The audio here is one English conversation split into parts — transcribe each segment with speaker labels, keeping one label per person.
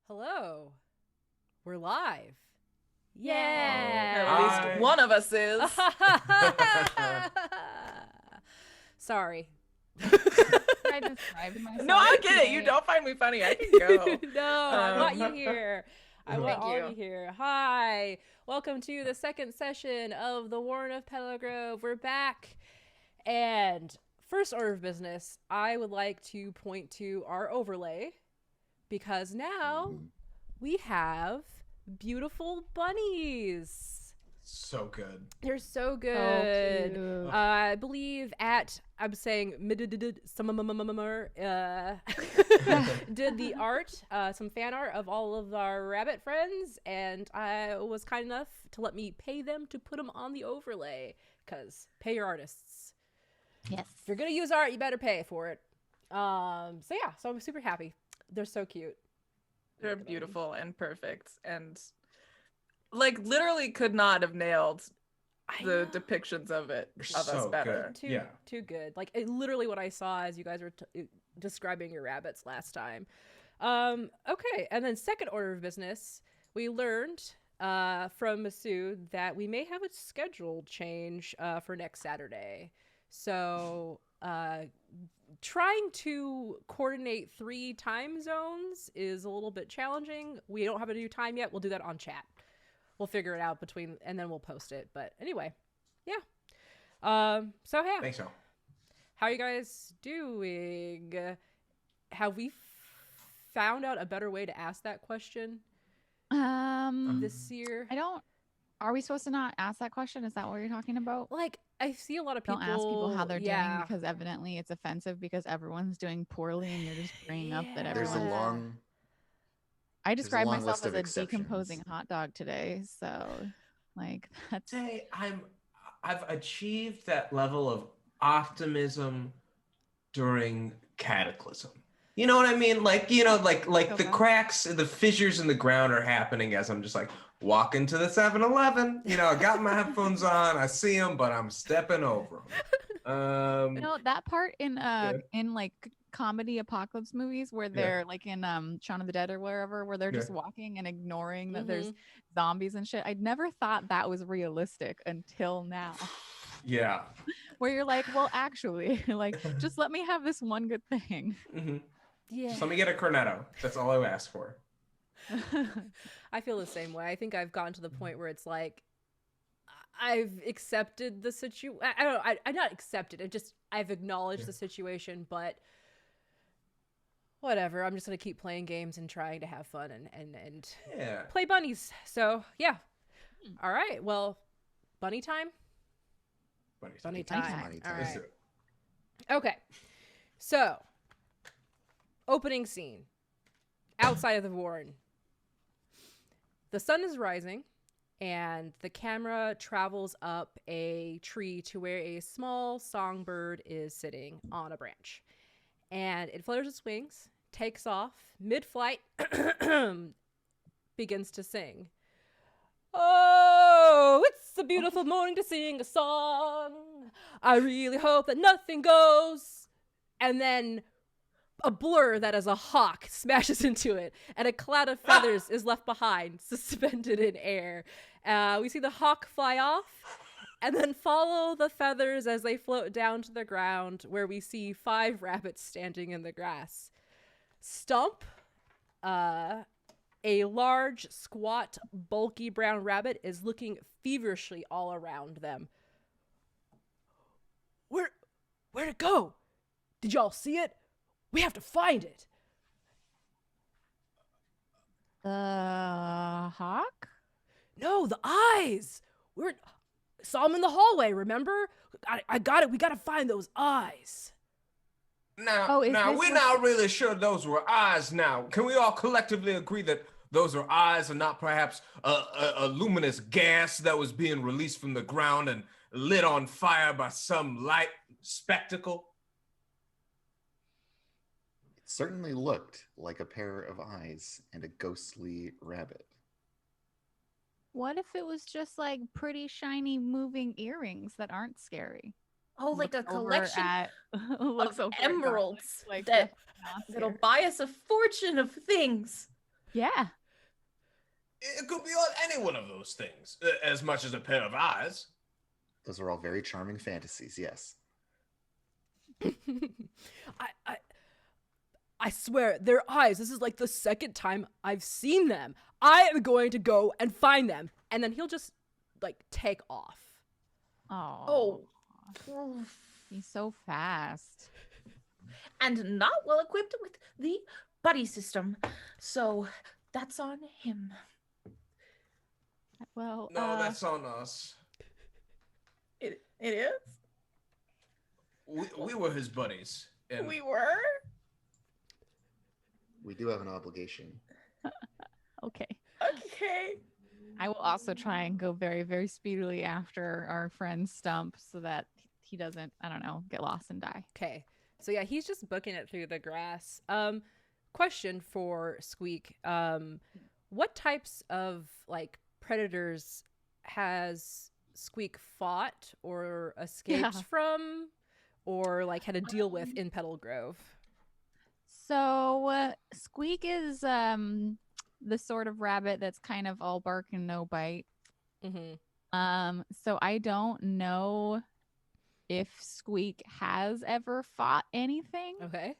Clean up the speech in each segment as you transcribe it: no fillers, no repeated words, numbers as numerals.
Speaker 1: Hello. We're live.
Speaker 2: Yay!
Speaker 1: Yeah.
Speaker 2: At least one of us is.
Speaker 1: Sorry.
Speaker 3: I described myself.
Speaker 2: No, I get it. You don't find me funny. I can go.
Speaker 1: No, I want you here. I want
Speaker 2: Thank
Speaker 1: all
Speaker 2: you.
Speaker 1: of you here. Hi. Welcome to the second session of the Warren of Petal Grove. We're back. And first order of business, I would like to point to our overlay because now we have beautiful bunnies.
Speaker 4: So good.
Speaker 1: They're so good.
Speaker 3: cute.
Speaker 1: I believe I'm saying did the art, some fan art of all of our rabbit friends, and I was kind enough to let me pay them to put them on the overlay, because pay your artists.
Speaker 3: Yes.
Speaker 1: If you're gonna use art, you better pay for it. So I'm super happy. They're so cute.
Speaker 2: They're beautiful and perfect, and like literally could not have nailed the depictions of it
Speaker 4: They're
Speaker 2: of us
Speaker 4: so
Speaker 2: better.
Speaker 4: good.
Speaker 1: Too good. Like literally what I saw as you guys were describing your rabbits last time. Okay, and then second order of business, we learned from Masood that we may have a schedule change for next Saturday. So trying to coordinate 3 time zones is a little bit challenging. We don't have a new time yet. We'll do that on chat. We'll figure it out and then we'll post it. But anyway, yeah. So yeah.
Speaker 4: Thanks, y'all.
Speaker 1: How are you guys doing? Have we found out a better way to ask that question this year?
Speaker 3: Are we supposed to not ask that question? Is that what you're talking about?
Speaker 1: Like, I see a lot of people
Speaker 3: Don't ask people how they're doing
Speaker 1: yeah.
Speaker 3: because evidently it's offensive because everyone's doing poorly and you're just bringing up that
Speaker 1: There's
Speaker 3: everyone.
Speaker 1: a long-
Speaker 3: I describe
Speaker 5: long
Speaker 3: myself
Speaker 5: list of
Speaker 3: as a
Speaker 5: exceptions.
Speaker 3: decomposing hot dog today, so like that's.
Speaker 4: Say I've achieved that level of optimism during cataclysm. You know what I mean? Like, you know, like the cracks, the fissures in the ground are happening as I'm just like walking to the 7-Eleven. You know, I got my headphones on, I see them, but I'm stepping over them.
Speaker 3: You know that part in like comedy apocalypse movies where they're like in Shaun of the Dead or wherever, where they're just walking and ignoring that there's zombies and shit. I never thought that was realistic until now.
Speaker 4: Yeah.
Speaker 3: Where you're like, well, actually, like, just let me have this one good thing.
Speaker 1: Yeah.
Speaker 4: Just let me get a cornetto. That's all I ask for.
Speaker 1: I feel the same way. I think I've gotten to the point where it's like I've accepted the situation. I don't know. I not accepted. I've acknowledged the situation, but whatever. I'm just gonna keep playing games and trying to have fun and play bunnies. So yeah. All right. Well, bunny time. Bunny time. All right. Okay. So, opening scene. Outside of the Warren. The sun is rising, and the camera travels up a tree to where a small songbird is sitting on a branch. And it flutters its wings, takes off, mid-flight, begins to sing. Oh, it's a beautiful morning to sing a song. I really hope that nothing goes. And then a blur that is a hawk smashes into it, and a cloud of feathers is left behind, suspended in air. We see the hawk fly off, and then follow the feathers as they float down to the ground, where we see 5 rabbits standing in the grass. Stump, a large, squat, bulky brown rabbit, is looking feverishly all around them. Where'd it go? Did y'all see it? We have to find it.
Speaker 3: The hawk?
Speaker 1: No, the eyes. Saw them in the hallway, remember? I got it. We got to find those eyes.
Speaker 4: Now, we're not really sure those were eyes now. Can we all collectively agree that those are eyes and not perhaps a luminous gas that was being released from the ground and lit on fire by some light spectacle?
Speaker 5: It certainly looked like a pair of eyes and a ghostly rabbit.
Speaker 3: What if it was just like pretty shiny moving earrings that aren't scary?
Speaker 2: Oh, like a collection
Speaker 3: of
Speaker 2: emeralds
Speaker 3: like
Speaker 2: that'll buy us a fortune of things.
Speaker 3: Yeah.
Speaker 6: It could be on any one of those things, as much as a pair of eyes.
Speaker 5: Those are all very charming fantasies, yes.
Speaker 1: I swear, their eyes, this is like the second time I've seen them. I am going to go and find them. And then he'll just, like, take off.
Speaker 3: Oh. He's so fast.
Speaker 2: And not well equipped with the buddy system. So that's on him.
Speaker 3: Well,
Speaker 6: no, that's on us.
Speaker 2: It is?
Speaker 6: We were his buddies. And
Speaker 2: we were?
Speaker 5: We do have an obligation.
Speaker 3: Okay.
Speaker 2: I
Speaker 3: will also try and go very, very speedily after our friend Stump so that he doesn't, I don't know, get lost and die.
Speaker 1: Okay. So yeah, he's just booking it through the grass. Question for Squeak. What types of like predators has Squeak fought or escaped from or like had to deal with in Petal Grove?
Speaker 3: So Squeak is the sort of rabbit that's kind of all bark and no bite. So I don't know if Squeak has ever fought anything.
Speaker 1: Okay.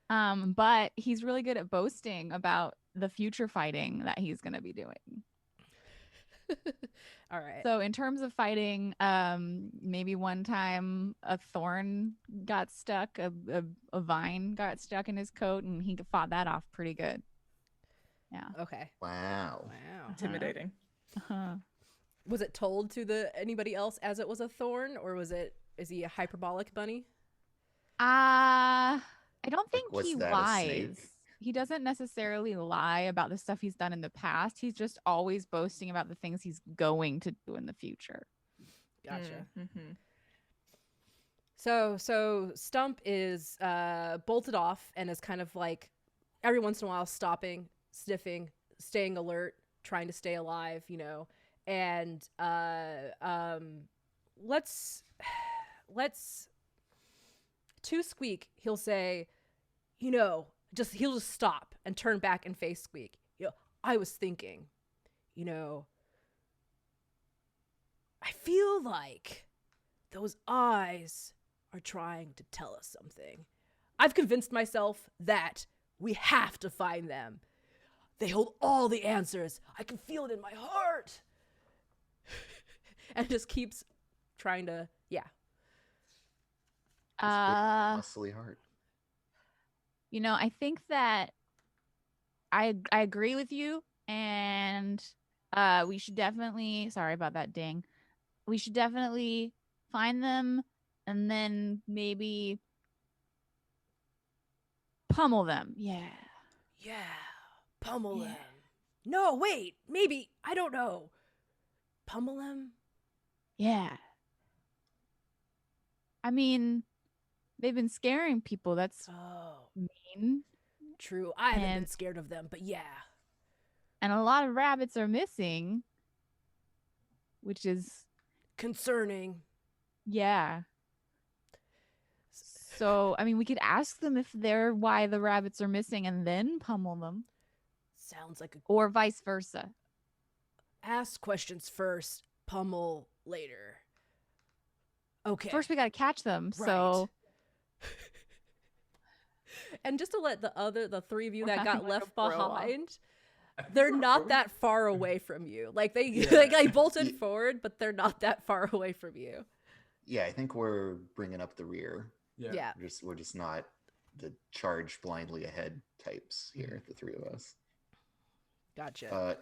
Speaker 3: But he's really good at boasting about the future fighting that he's going to be doing.
Speaker 1: All right.
Speaker 3: So in terms of fighting, maybe one time a thorn got stuck, a vine got stuck in his coat, and he fought that off pretty good. Yeah.
Speaker 1: Okay.
Speaker 5: Wow.
Speaker 2: Intimidating.
Speaker 1: Was it told to anybody else as it was a thorn, or is he a hyperbolic bunny?
Speaker 3: I don't think
Speaker 5: like,
Speaker 3: he lies. He doesn't necessarily lie about the stuff he's done in the past. He's just always boasting about the things he's going to do in the future.
Speaker 1: Gotcha. Mm-hmm. So Stump is bolted off and is kind of like every once in a while stopping, sniffing, staying alert, trying to stay alive, you know. And let's to Squeak, he'll say, you know, he'll just stop and turn back and face Squeak. You know, I was thinking, you know, I feel like those eyes are trying to tell us something. I've convinced myself that we have to find them. They hold all the answers. I can feel it in my heart. And just keeps trying to,
Speaker 5: muscly heart.
Speaker 3: You know, I think that I agree with you, and we should definitely, sorry about that ding. We should definitely find them and then maybe pummel them. Yeah.
Speaker 1: Pummel them. No, wait, maybe, I don't know. Pummel them?
Speaker 3: Yeah. I mean, they've been scaring people. That's mean.
Speaker 1: True. I haven't been scared of them, but yeah.
Speaker 3: And a lot of rabbits are missing, which is
Speaker 1: concerning.
Speaker 3: Yeah. So, I mean, we could ask them if they're why the rabbits are missing and then pummel them.
Speaker 1: Sounds like
Speaker 3: or vice versa.
Speaker 1: Ask questions first, pummel later. Okay.
Speaker 3: First we got to catch them.
Speaker 1: Right.
Speaker 3: So
Speaker 1: and just to let the three of you that got left behind, they're not that far away from you. Like they bolted forward, but they're not that far away from you.
Speaker 5: Yeah, I think we're bringing up the rear.
Speaker 1: Yeah.
Speaker 5: We're just not the charge blindly ahead types here, the three of us.
Speaker 1: Gotcha.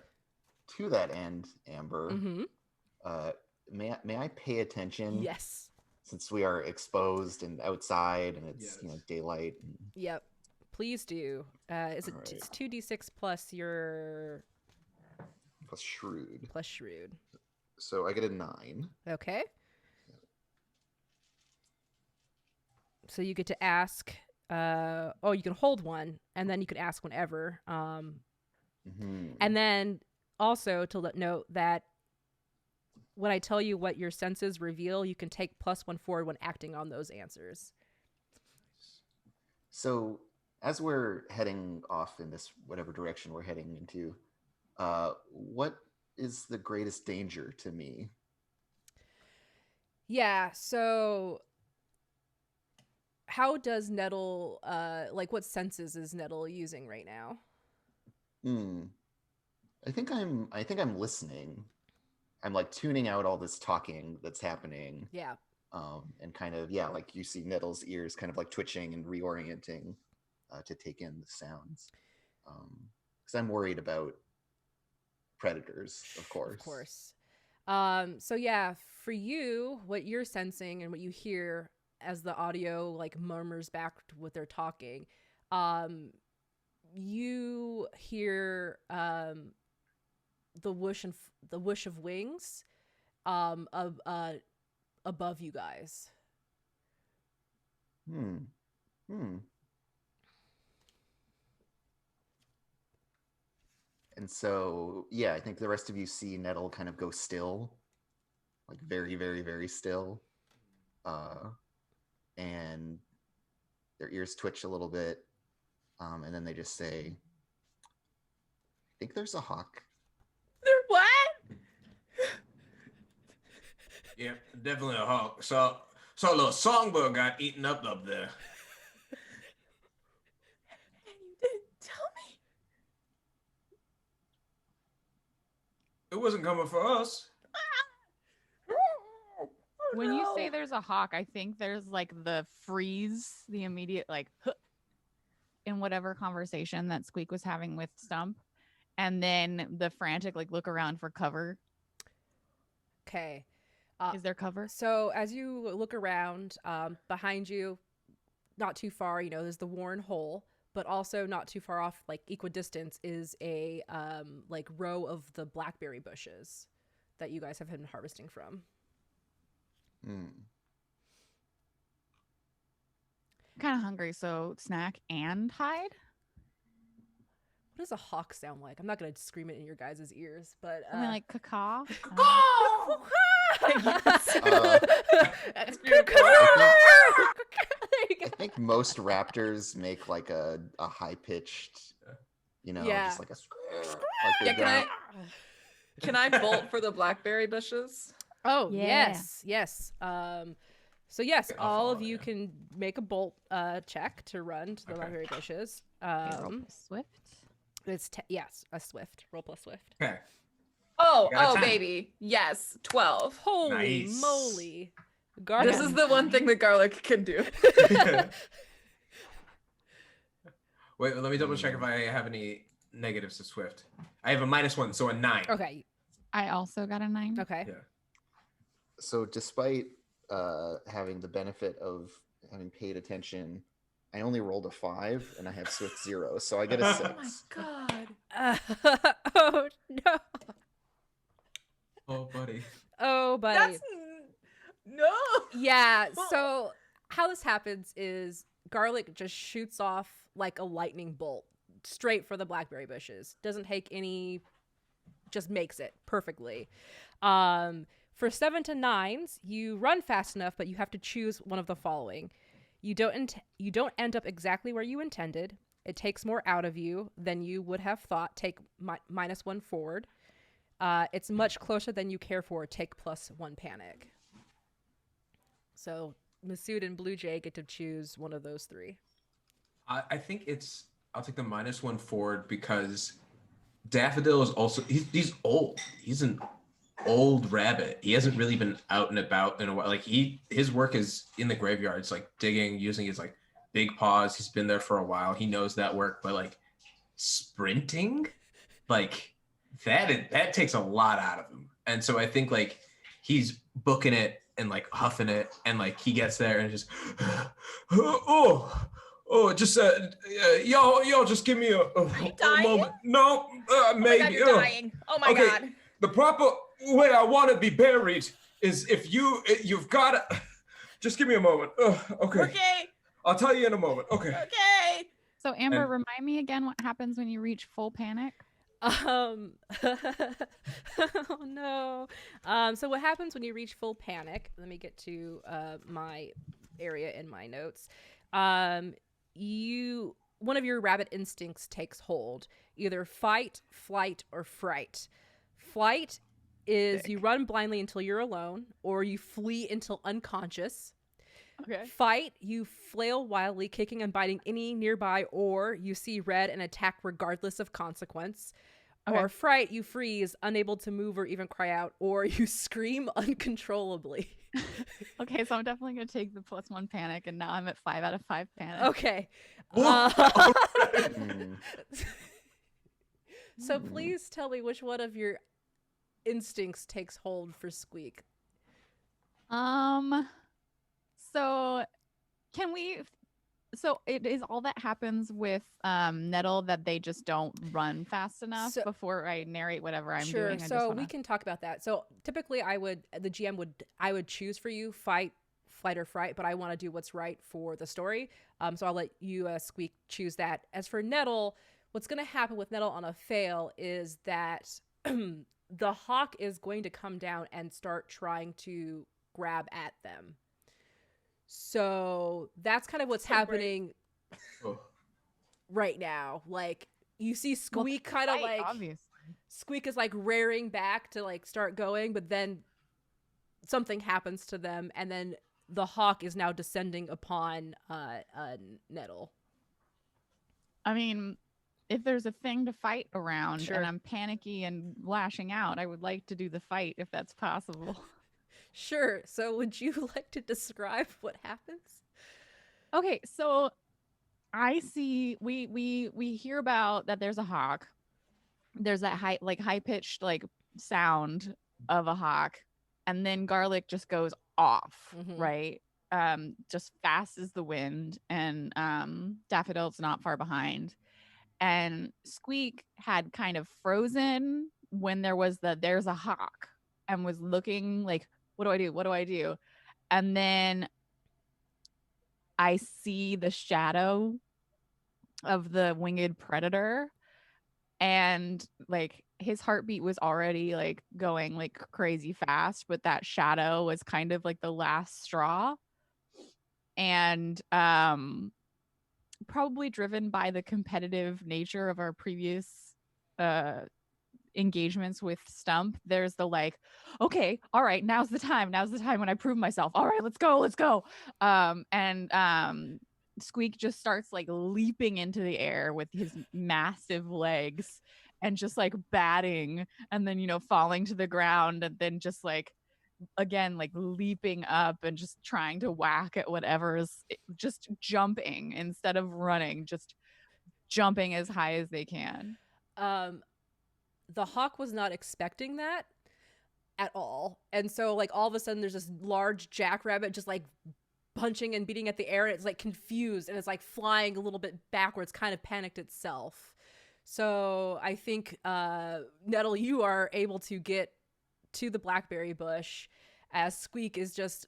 Speaker 5: To that end, Amber, may I pay attention?
Speaker 1: Yes.
Speaker 5: Since we are exposed and outside and it's daylight.
Speaker 1: Yep. Please do. It's 2d6 plus your
Speaker 5: plus shrewd. So I get a 9.
Speaker 1: Okay. So you get to ask. You can hold one, and then you can ask whenever. And then also to note that when I tell you what your senses reveal, you can take +1 forward when acting on those answers.
Speaker 5: So as we're heading off in this whatever direction we're heading into, what is the greatest danger to me?
Speaker 1: Yeah, so how does Nettle, like what senses is Nettle using right now?
Speaker 5: I think I'm listening. I'm like tuning out all this talking that's happening.
Speaker 1: Yeah.
Speaker 5: And kind of, yeah, like you see Nettle's ears kind of like twitching and reorienting to take in the sounds. Because I'm worried about predators, of course.
Speaker 1: Of course. So yeah, for you, what you're sensing and what you hear as the audio like murmurs back what they're talking, you hear the whoosh of wings above you guys.
Speaker 5: And so, yeah, I think the rest of you see Nettle kind of go still, like very, very, very still. And their ears twitch a little bit. And then they just say, I think there's a hawk.
Speaker 2: There what?
Speaker 6: Yeah, definitely a hawk. So a little songbird got eaten up there.
Speaker 2: And you didn't tell me?
Speaker 6: It wasn't coming for us.
Speaker 3: When you say there's a hawk, I think there's like the freeze, the immediate like in whatever conversation that Squeak was having with Stump, and then the frantic like look around for cover.
Speaker 1: Okay.
Speaker 3: Is there cover?
Speaker 1: So as you look around, behind you, not too far, there's the Warren hole, but also not too far off, like equidistance, is a like row of the blackberry bushes that you guys have been harvesting from.
Speaker 3: Kind of hungry, so snack and hide.
Speaker 1: What does a hawk sound like? I'm not gonna scream it in your guys' ears, but
Speaker 3: something like caw.
Speaker 2: That's beautiful.
Speaker 5: I think most raptors make like a high pitched, just like a
Speaker 2: yeah. Can I bolt for the blackberry bushes?
Speaker 1: Oh yes. So yes, all of you can make a bolt check to run to the blackberry bushes.
Speaker 3: Swift.
Speaker 1: It's a swift. Roll plus swift.
Speaker 6: Okay.
Speaker 2: Oh, baby. Yes, 12.
Speaker 1: Holy moly.
Speaker 2: Garlic. This is the one thing that garlic can do.
Speaker 6: Wait, let me double check if I have any negatives to swift. I have a -1, so a 9.
Speaker 1: Okay.
Speaker 3: I also got a 9.
Speaker 1: Okay.
Speaker 6: Yeah.
Speaker 5: So despite having the benefit of having paid attention, I only rolled a 5 and I have swift 0, so I get a 6.
Speaker 2: Oh my
Speaker 1: god. Oh no.
Speaker 6: Oh buddy.
Speaker 2: That's no.
Speaker 1: Yeah, so how this happens is garlic just shoots off like a lightning bolt straight for the blackberry bushes. Doesn't take any, just makes it perfectly. For 7 to 9s, you run fast enough, but you have to choose one of the following. You don't end up exactly where you intended. It takes more out of you than you would have thought. Take -1 forward. It's much closer than you care for. Take +1 panic. So Masood and Blue Jay get to choose one of those 3.
Speaker 6: I think I'll take the -1 forward because Daffodil is also he's old. He's an old rabbit. He hasn't really been out and about in a while. Like his work is in the graveyards, like digging, using his like big paws. He's been there for a while. He knows that work, but like sprinting, like that takes a lot out of him. And so I think like he's booking it and like huffing it, and like he gets there and just just y'all just give me a moment. No, maybe.
Speaker 2: Oh my God, dying. Oh my God.
Speaker 6: The proper way I want to be buried is if you've got to just give me a moment. Okay.
Speaker 2: Okay.
Speaker 6: I'll tell you in a moment. Okay.
Speaker 2: Okay.
Speaker 3: So Amber, remind me again what happens when you reach full panic.
Speaker 1: Oh no. So what happens when you reach full panic? Let me get to my area in my notes. You one of your rabbit instincts takes hold, either fight, flight, or fright. Flight is you run blindly until you're alone, or you flee until unconscious.
Speaker 3: Okay.
Speaker 1: Fight, you flail wildly, kicking and biting any nearby, or you see red and attack regardless of consequence. Okay. Or fright, you freeze, unable to move or even cry out, or you scream uncontrollably.
Speaker 3: Okay, so I'm definitely going to take the +1 panic, and now I'm at 5 out of 5 panic.
Speaker 1: Okay. So please tell me which one of your instincts takes hold for Squeak.
Speaker 3: So can we... So it is all that happens with Nettle that they just don't run fast enough before I narrate whatever I'm doing.
Speaker 1: So we can talk about that. So typically I would choose for you fight, flight, or fright, but I want to do what's right for the story. So I'll let you, Squeak, choose that. As for Nettle, what's going to happen with Nettle on a fail is that the hawk is going to come down and start trying to grab at them. So that's kind of what's happening right now. Like you see Squeak kind of like obviously. Squeak is like rearing back to like start going, but then something happens to them, and then the hawk is now descending upon Nettle.
Speaker 3: I mean, if there's a thing to fight around and I'm panicky and lashing out, I would like to do the fight if that's possible.
Speaker 1: Sure. So would you like to describe what happens?
Speaker 3: Okay, so I see we hear about that there's a hawk. There's that high pitched like sound of a hawk, and then Garlic just goes off, right? Just fast as the wind, and Daffodil's not far behind. And Squeak had kind of frozen when there's a hawk and was looking like, what do I do? What do I do? And then I see the shadow of the winged predator, and like his heartbeat was already like going like crazy fast, but that shadow was kind of like the last straw. And probably driven by the competitive nature of our previous engagements with Stump, there's the like, okay, all right, now's the time when I prove myself. All right, let's go. And Squeak just starts like leaping into the air with his massive legs and just like batting, and then falling to the ground, and then just like again like leaping up and just trying to whack at whatever's, just jumping instead of running, just jumping as high as they can.
Speaker 1: The hawk was not expecting that at all, and so like all of a sudden there's this large jackrabbit just like punching and beating at the air, and it's like confused and it's like flying a little bit backwards, kind of panicked itself. So I think Nettle, you are able to get to the blackberry bush as Squeak is just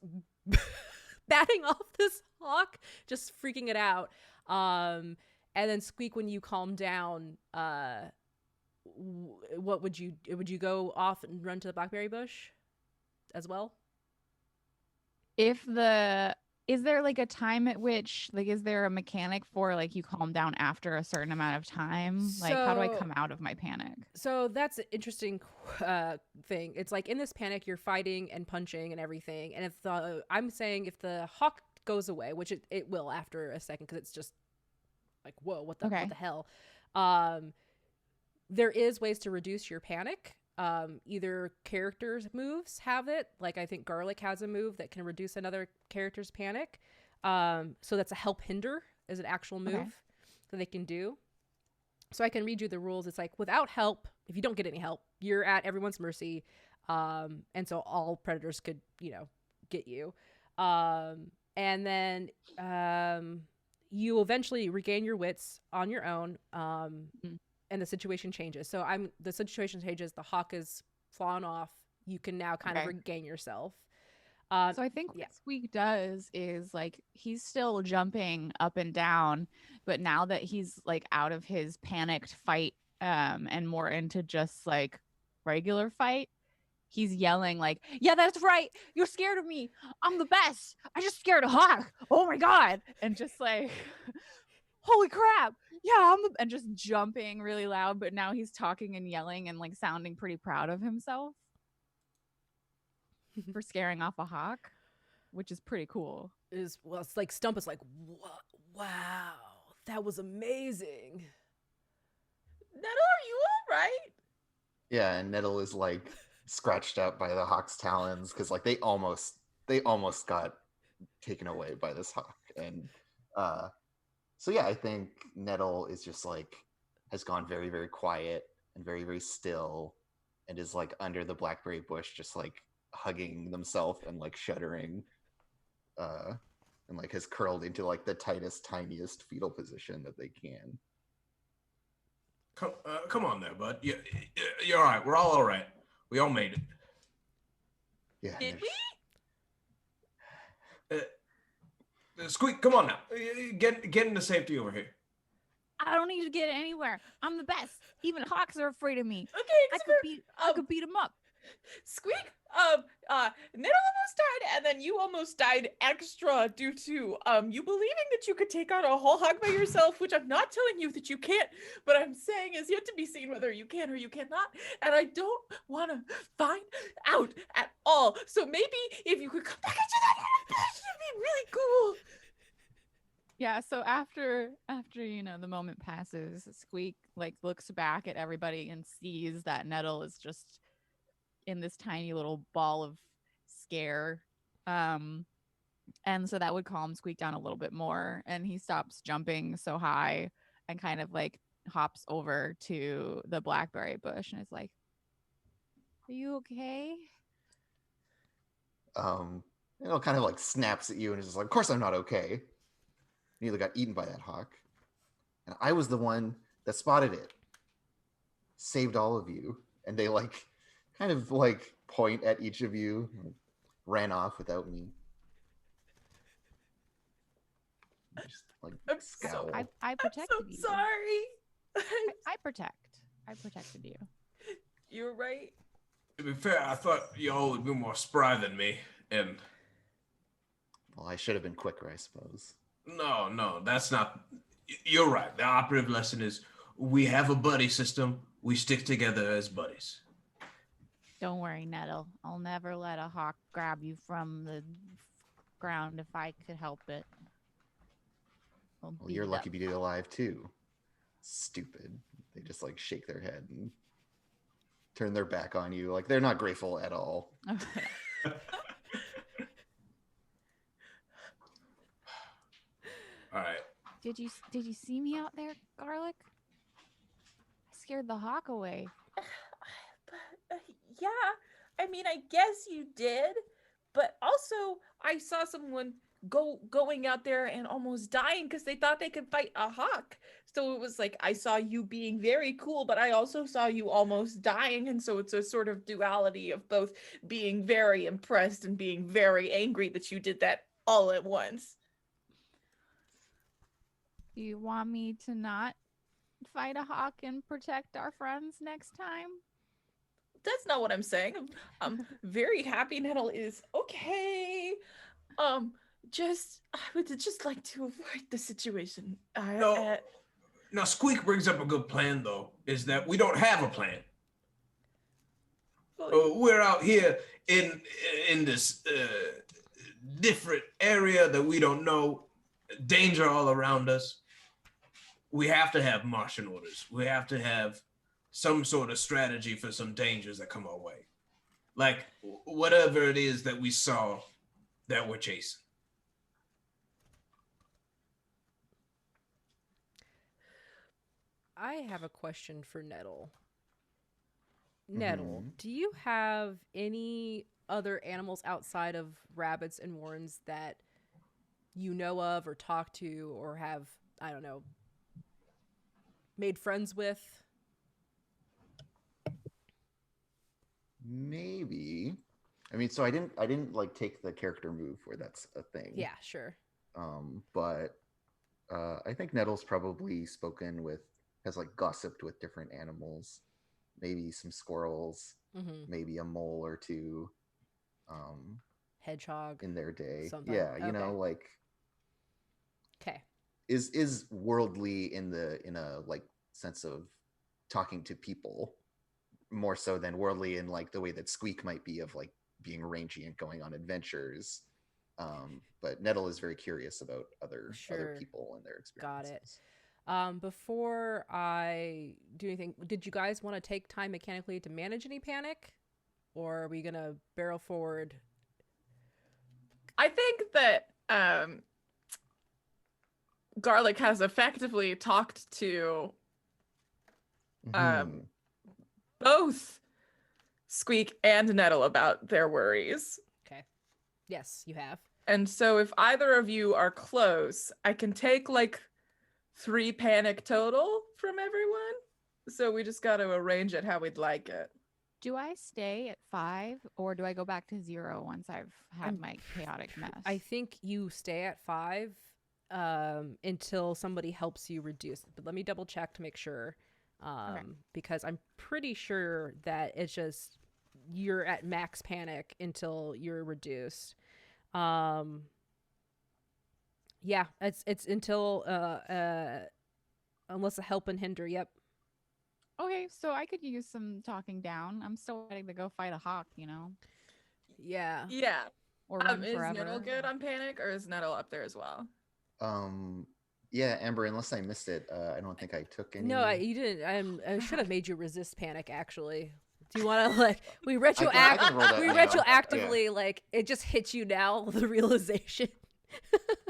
Speaker 1: batting off this hawk, just freaking it out. And then Squeak, when you calm down, what would you go off and run to the blackberry bush as well?
Speaker 3: Is there like a time at which, like, is there a mechanic for like you calm down after a certain amount of time? Like, how do I come out of my panic?
Speaker 1: So that's an interesting thing. It's like in this panic, you're fighting and punching and everything. And if the hawk goes away, which it will after a second, because it's just like, whoa, what the hell? There is ways to reduce your panic. Either characters' moves have it. Like I think Garlic has a move that can reduce another character's panic. So that's a help hinder is an actual move that they can do. So I can read you the rules. It's like without help, if you don't get any help, you're at everyone's mercy. And so all predators could, get you. And then you eventually regain your wits on your own. And the situation changes. So the situation changes. The hawk is fallen off. You can now kind of regain yourself.
Speaker 3: So I think what Squeak does is like he's still jumping up and down, but now that he's like out of his panicked fight and more into just like regular fight, he's yelling like, "Yeah, that's right. You're scared of me. I'm the best. I just scared a hawk. Oh my god!" And just like, holy crap, yeah, and just jumping really loud, but now he's talking and yelling and like sounding pretty proud of himself for scaring off a hawk, which is pretty cool.
Speaker 1: It's like Stump is like, what? Wow, that was amazing.
Speaker 2: Nettle, are you all right?
Speaker 5: Yeah, and Nettle is like scratched out by the hawk's talons because like they almost got taken away by this hawk. And so yeah, I think Nettle is just like has gone very, very quiet and very, very still and is like under the blackberry bush just like hugging themselves and like shuddering and like has curled into like the tightest, tiniest fetal position that they can.
Speaker 6: Come on there, bud. You're all right. We're all right. We all made it.
Speaker 5: Yeah.
Speaker 2: Did we?
Speaker 6: Squeak, come on now. Get into safety over here.
Speaker 3: I don't need to get anywhere. I'm the best. Even hawks are afraid of me.
Speaker 2: Okay,
Speaker 3: I could beat them up.
Speaker 2: Squeak, Nettle almost died, and then you almost died extra due to you believing that you could take out a whole hog by yourself, which I'm not telling you that you can't, but I'm saying is yet to be seen whether you can or you cannot, and I don't want to find out at all. So maybe if you could come back into that it'd be really cool.
Speaker 3: Yeah, so after the moment passes, Squeak like looks back at everybody and sees that Nettle is just in this tiny little ball of scare. And so that would calm Squeak down a little bit more, and he stops jumping so high and kind of like hops over to the blackberry bush and is like, "Are you okay?"
Speaker 5: Nettle kind of like snaps at you and is just like, "Of course I'm not okay. Nearly got eaten by that hawk. And I was the one that spotted it. Saved all of you." And they like kind of like point at each of you. Ran off without me. Just, like, scowl.
Speaker 3: I protected you.
Speaker 2: I'm so sorry.
Speaker 3: I protected you.
Speaker 2: You're right.
Speaker 6: To be fair, I thought y'all would be more spry than me, and...
Speaker 5: Well, I should have been quicker, I suppose.
Speaker 6: No, that's not... You're right. The operative lesson is we have a buddy system. We stick together as buddies.
Speaker 3: Don't worry, Nettle. I'll never let a hawk grab you from the ground if I could help it.
Speaker 5: Well, you're lucky to be alive, too. Stupid. They just, like, shake their head and turn their back on you. Like, they're not grateful at all.
Speaker 6: All right.
Speaker 3: Did you see me out there, Garlic? I scared the hawk away.
Speaker 2: Yeah, I mean, I guess you did, but also I saw someone going out there and almost dying because they thought they could fight a hawk. So it was like I saw you being very cool, but I also saw you almost dying, and so it's a sort of duality of both being very impressed and being very angry that you did that all at once.
Speaker 3: Do you want me to not fight a hawk and protect our friends next time?
Speaker 2: That's not what I'm saying. I'm very happy Nettle is okay. I would just like to avoid the situation.
Speaker 6: Now, Squeak brings up a good plan, though, is that we don't have a plan. We're out here in this different area that we don't know, danger all around us. We have to have marching orders. We have to have some sort of strategy for some dangers that come our way. Like whatever it is that we saw that we're chasing.
Speaker 1: I have a question for Nettle. Nettle, do you have any other animals outside of rabbits and warrens that you know of or talk to or have, I don't know, made friends with?
Speaker 5: Maybe. I mean, so I didn't like take the character move where that's a thing.
Speaker 1: Yeah, sure.
Speaker 5: But I think Nettle's probably has like gossiped with different animals, maybe some squirrels, maybe a mole or two,
Speaker 1: hedgehog
Speaker 5: in their day.
Speaker 1: something.
Speaker 5: Yeah, you know, like.
Speaker 1: Okay.
Speaker 5: is worldly in a like sense of talking to people, more so than worldly in like the way that Squeak might be of like being rangy and going on adventures. But Nettle is very curious about other people and their experiences.
Speaker 1: Got it. Before I do anything, did you guys want to take time mechanically to manage any panic, or are we gonna barrel forward?
Speaker 2: I think that Garlic has effectively talked to both Squeak and Nettle about their worries.
Speaker 1: Okay. Yes, you have.
Speaker 2: And so if either of you are close, I can take like 3 panic total from everyone. So we just got to arrange it how we'd like it.
Speaker 3: Do I stay at 5 or do I go back to 0 once I've had my chaotic mess?
Speaker 1: I think you stay at 5 until somebody helps you reduce. But let me double check to make sure. Okay. Because I'm pretty sure that it's just you're at max panic until you're reduced. Yeah, it's until unless a help and hinder. Yep.
Speaker 3: Okay, so I could use some talking down. I'm still ready to go fight a hawk, you know.
Speaker 1: Yeah.
Speaker 2: Yeah.
Speaker 3: Or run
Speaker 2: is
Speaker 3: forever.
Speaker 2: Nettle good on panic, or is Nettle up there as well?
Speaker 5: Yeah, Amber, unless I missed it, I don't think I took any.
Speaker 1: No, you didn't. I should have made you resist panic, actually. Do you want to, like, we retroactively, like, it just hits you now, the realization.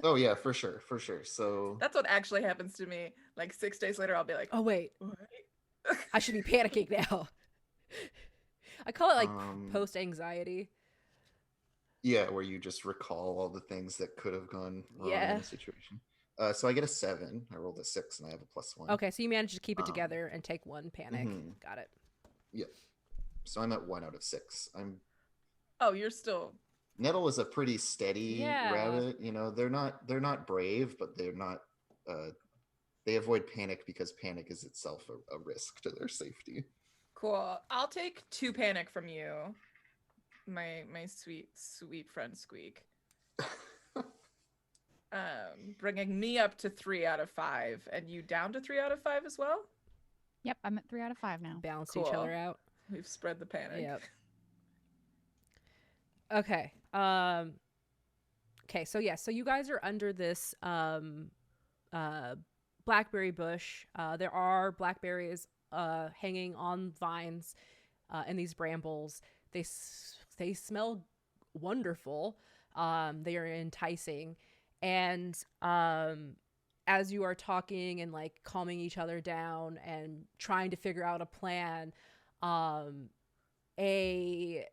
Speaker 5: Oh, yeah, for sure. So
Speaker 2: that's what actually happens to me. Like 6 days later, I'll be like,
Speaker 1: oh, wait. I should be panicking now. I call it, like, post-anxiety.
Speaker 5: Yeah, where you just recall all the things that could have gone wrong in the situation. So I get a 7. I rolled a 6, and I have a +1.
Speaker 1: Okay, so you managed to keep it together and take 1 panic. Got it.
Speaker 5: Yeah. So I'm at 1 out of 6.
Speaker 2: Oh, you're still.
Speaker 5: Nettle is a pretty steady rabbit. You know, they're not brave, but they're not. They avoid panic because panic is itself a risk to their safety.
Speaker 2: Cool. I'll take 2 panic from you, my sweet friend Squeak. Bringing me up to 3 out of 5, and you down to 3 out of 5 as well.
Speaker 3: Yep, I'm at 3 out of 5 now.
Speaker 1: Balance each other out.
Speaker 2: We've spread the panic.
Speaker 1: Yep. Okay. Okay. So yeah. So you guys are under this blackberry bush. There are blackberries hanging on vines in these brambles. They smell wonderful. They are enticing, and as you are talking and like calming each other down and trying to figure out a plan, a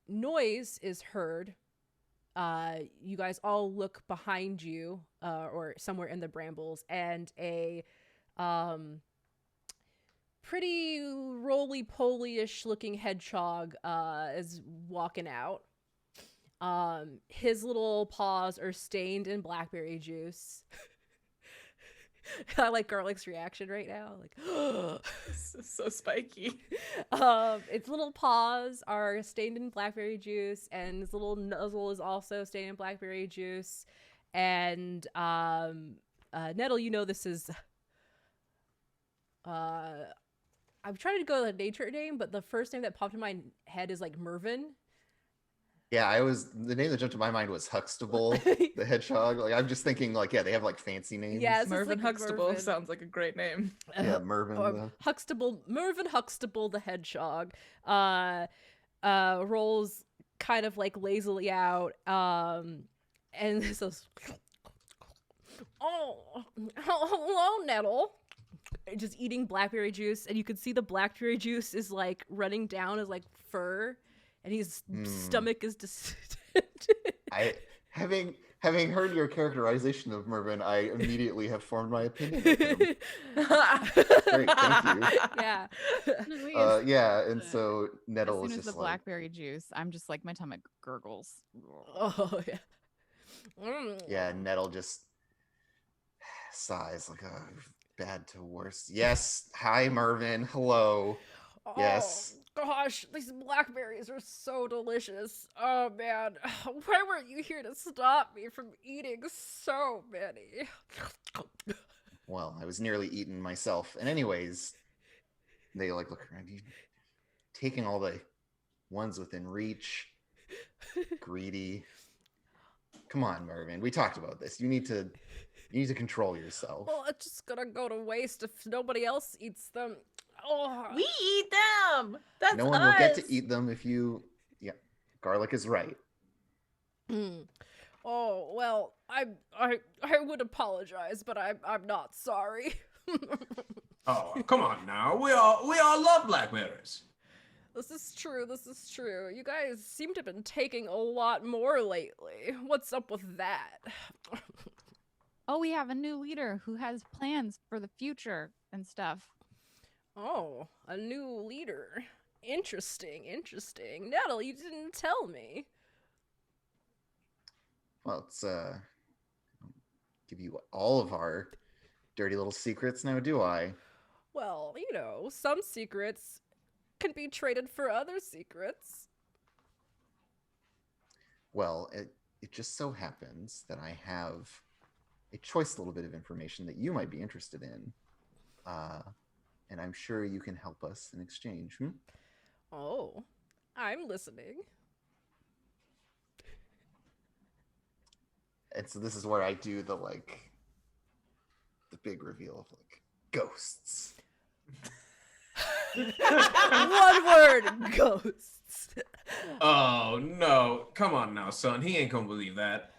Speaker 1: noise is heard. You guys all look behind you, or somewhere in the brambles, and a pretty roly-poly-ish looking hedgehog is walking out. His little paws are stained in blackberry juice. I like Garlic's reaction right now, like
Speaker 2: so spiky.
Speaker 1: Its little paws are stained in blackberry juice, and its little muzzle is also stained in blackberry juice. And Nettle, you know this is. I'm trying to go with a nature name, but the first name that popped in my head is like Mervin.
Speaker 5: Yeah, the name that jumped to my mind was Huxtable, the hedgehog. Like I'm just thinking, like, yeah, they have like fancy names.
Speaker 1: Yeah,
Speaker 2: Mervin like Huxtable Mervin. Sounds like a great name.
Speaker 5: Yeah, Mervin.
Speaker 1: Mervin Huxtable, the hedgehog, rolls kind of like lazily out, and says, "Oh, hello, Nettle." Just eating blackberry juice, and you can see the blackberry juice is like running down his like fur. And his stomach is distended.
Speaker 5: Having heard your characterization of Mervin, I immediately have formed my opinion of him. Great, thank you.
Speaker 1: Yeah.
Speaker 5: Yeah, and so Nettle is just
Speaker 3: as soon as the blackberry juice, I'm just like my stomach gurgles.
Speaker 1: Oh yeah.
Speaker 5: Yeah, Nettle just sighs like, oh, bad to worse. Yes, hi Mervin. Hello.
Speaker 1: Oh.
Speaker 5: Yes.
Speaker 1: Gosh, these blackberries are so delicious. Oh man, why weren't you here to stop me from eating so many?
Speaker 5: Well, I was nearly eaten myself. And anyways, they like look around you, taking all the ones within reach. Greedy. Come on, Mervin. We talked about this. You need to control yourself.
Speaker 1: Well, it's just gonna go to waste if nobody else eats them. Oh.
Speaker 2: We eat them. That's
Speaker 5: no one will get to eat them if you. Yeah, garlic is right.
Speaker 1: Oh well, I would apologize, but I'm not sorry.
Speaker 6: Oh, come on now. We all love blackberries.
Speaker 1: This is true. You guys seem to have been taking a lot more lately. What's up with that?
Speaker 3: Oh, we have a new leader who has plans for the future and stuff.
Speaker 1: Oh, a new leader. Interesting. Nettle, you didn't tell me.
Speaker 5: Well, it's give you all of our dirty little secrets now, do I?
Speaker 1: Well, some secrets can be traded for other secrets.
Speaker 5: Well, it just so happens that I have a choice little bit of information that you might be interested in. And I'm sure you can help us in exchange.
Speaker 1: Oh, I'm listening.
Speaker 5: And so this is where I do the big reveal of ghosts.
Speaker 1: One word, ghosts.
Speaker 6: Oh no. Come on now, son. He ain't gonna believe that.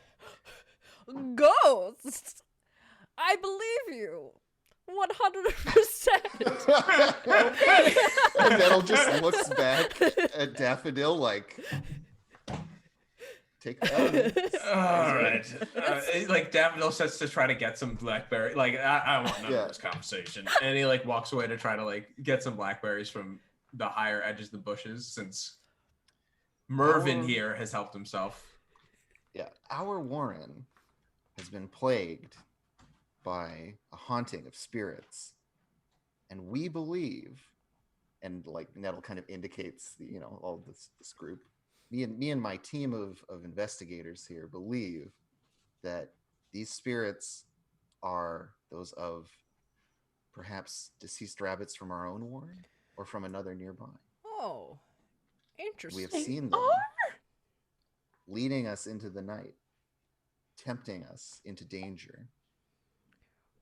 Speaker 1: Ghosts? I believe you. 100%.
Speaker 5: And Nettle just looks back at Daffodil take that.
Speaker 6: All right. Daffodil sets to try to get some blackberry. I want none of this conversation. And he walks away to try to get some blackberries from the higher edges of the bushes, since Mervin here has helped himself.
Speaker 5: Yeah, our Warren has been plagued by a haunting of spirits, and we believe, and Nettle kind of indicates the all this group. Me and my team of investigators here believe that these spirits are those of perhaps deceased rabbits from our own warren or from another nearby.
Speaker 1: Oh, interesting.
Speaker 5: We have seen them leading us into the night, tempting us into danger.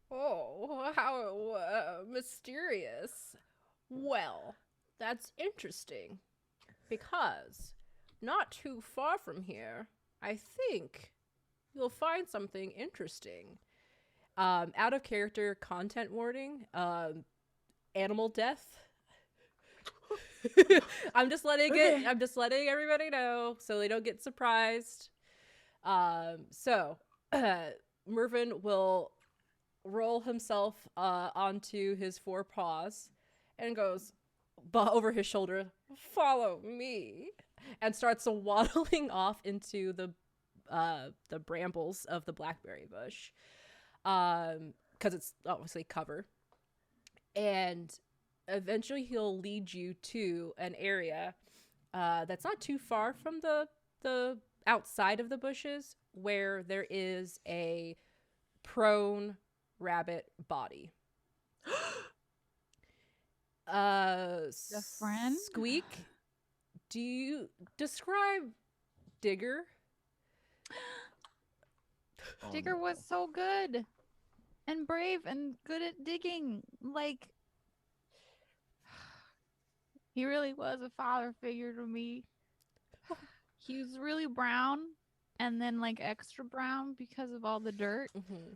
Speaker 1: Oh, how mysterious. Well, that's interesting, because not too far from here, I think you'll find something interesting. Out of character content warning, animal death. I'm just letting everybody know so they don't get surprised. So Mervin will roll himself onto his four paws and goes over his shoulder, "Follow me," and starts waddling off into the brambles of the blackberry bush, because it's obviously cover. And eventually he'll lead you to an area that's not too far from the outside of the bushes, where there is a prone rabbit body.
Speaker 3: The friend?
Speaker 1: Squeak, do you describe Digger?
Speaker 3: Digger was so good and brave and good at digging. He really was a father figure to me. He was really brown, and then extra brown because of all the dirt.
Speaker 1: Mm-hmm.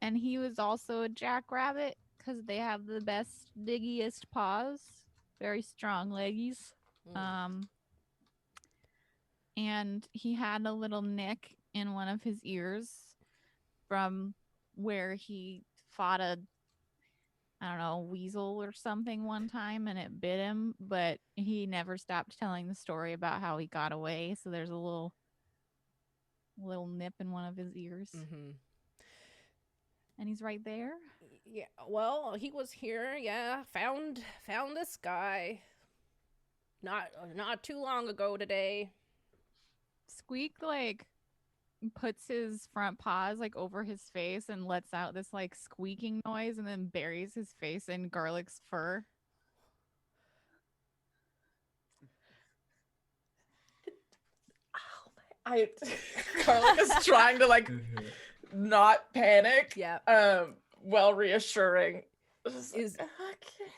Speaker 3: And he was also a jackrabbit because they have the best, diggiest paws. Very strong leggies. And he had a little nick in one of his ears from where he fought a weasel or something one time, and it bit him, but he never stopped telling the story about how he got away. So there's a little nip in one of his ears.
Speaker 1: Mm-hmm.
Speaker 3: And he's right there.
Speaker 1: Yeah, well, he was here. Yeah, found this guy not too long ago today.
Speaker 3: Squeak puts his front paws like over his face and lets out this like squeaking noise and then buries his face in Garlic's fur.
Speaker 2: Garlic is trying to like not panic.
Speaker 1: Yeah.
Speaker 2: While reassuring.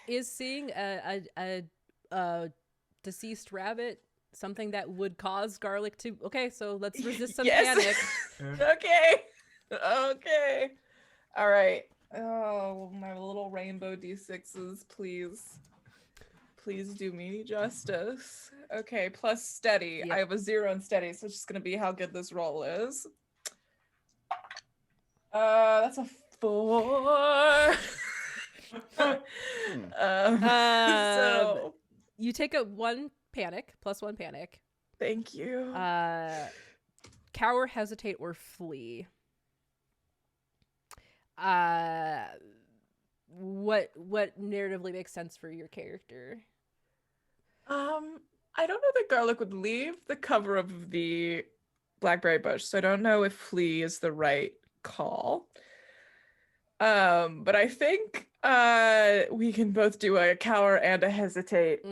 Speaker 1: Is seeing a deceased rabbit something that would cause Garlic to so let's resist some panic.
Speaker 2: Okay. All right. Oh, my little rainbow D6s, please do me justice. Okay, plus steady.
Speaker 1: Yep.
Speaker 2: I have a 0 in steady, so it's just gonna be how good this roll is. That's a 4. So
Speaker 1: you take a 1 panic, plus 1 panic.
Speaker 2: Thank you.
Speaker 1: Cower, hesitate, or flee. What narratively makes sense for your character?
Speaker 2: I don't know that Garlic would leave the cover of the blackberry bush, so I don't know if flee is the right call. But I think we can both do a cower and a hesitate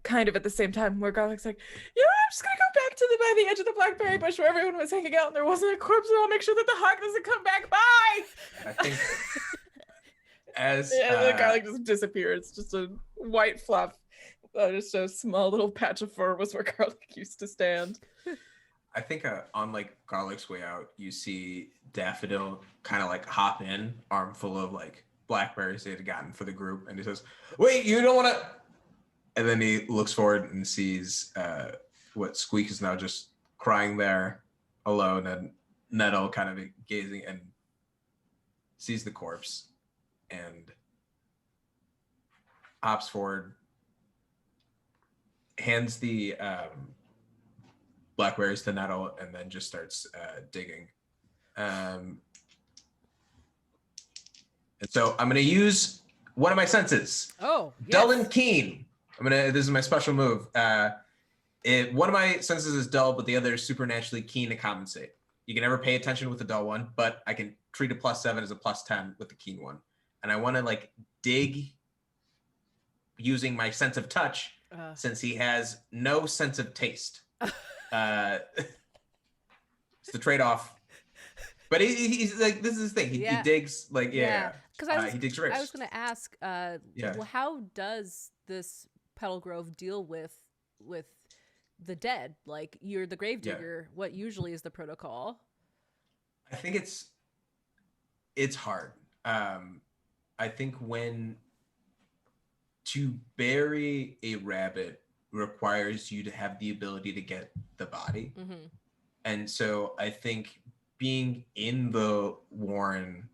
Speaker 2: kind of at the same time, where Garlic's like, I'm just gonna go back to by the edge of the blackberry bush where everyone was hanging out and there wasn't a corpse, and I'll make sure that the hawk doesn't come back. Bye!
Speaker 6: I think as
Speaker 2: the Garlic just disappears. Just a white fluff. Just a small little patch of fur was where Garlic used to stand.
Speaker 6: I think on like Garlic's way out, you see Daffodil kind of like hop in, armful of like blackberries they had gotten for the group, and he says, "Wait, you don't want to?" And then he looks forward and sees what Squeak is now just crying there alone, and Nettle kind of gazing and sees the corpse and hops forward, hands the blackberries to Nettle, and then just starts digging. And so I'm going to use one of my senses.
Speaker 1: Oh, yes.
Speaker 6: Dull and keen. This is my special move. One of my senses is dull, but the other is supernaturally keen to compensate. You can never pay attention with the dull one, but I can treat a +7 as a +10 with the keen one. And I want to like dig using my sense of touch, since he has no sense of taste. It's the trade-off. But he's like, this is his thing. He digs like because he digs roots.
Speaker 1: I was going to ask, well, how does this Petal Grove deal with the dead? Like, you're the gravedigger. Yeah. What usually is the protocol?
Speaker 6: I think it's hard. I think to bury a rabbit requires you to have the ability to get the body. Mm-hmm. And so I think being in the Warren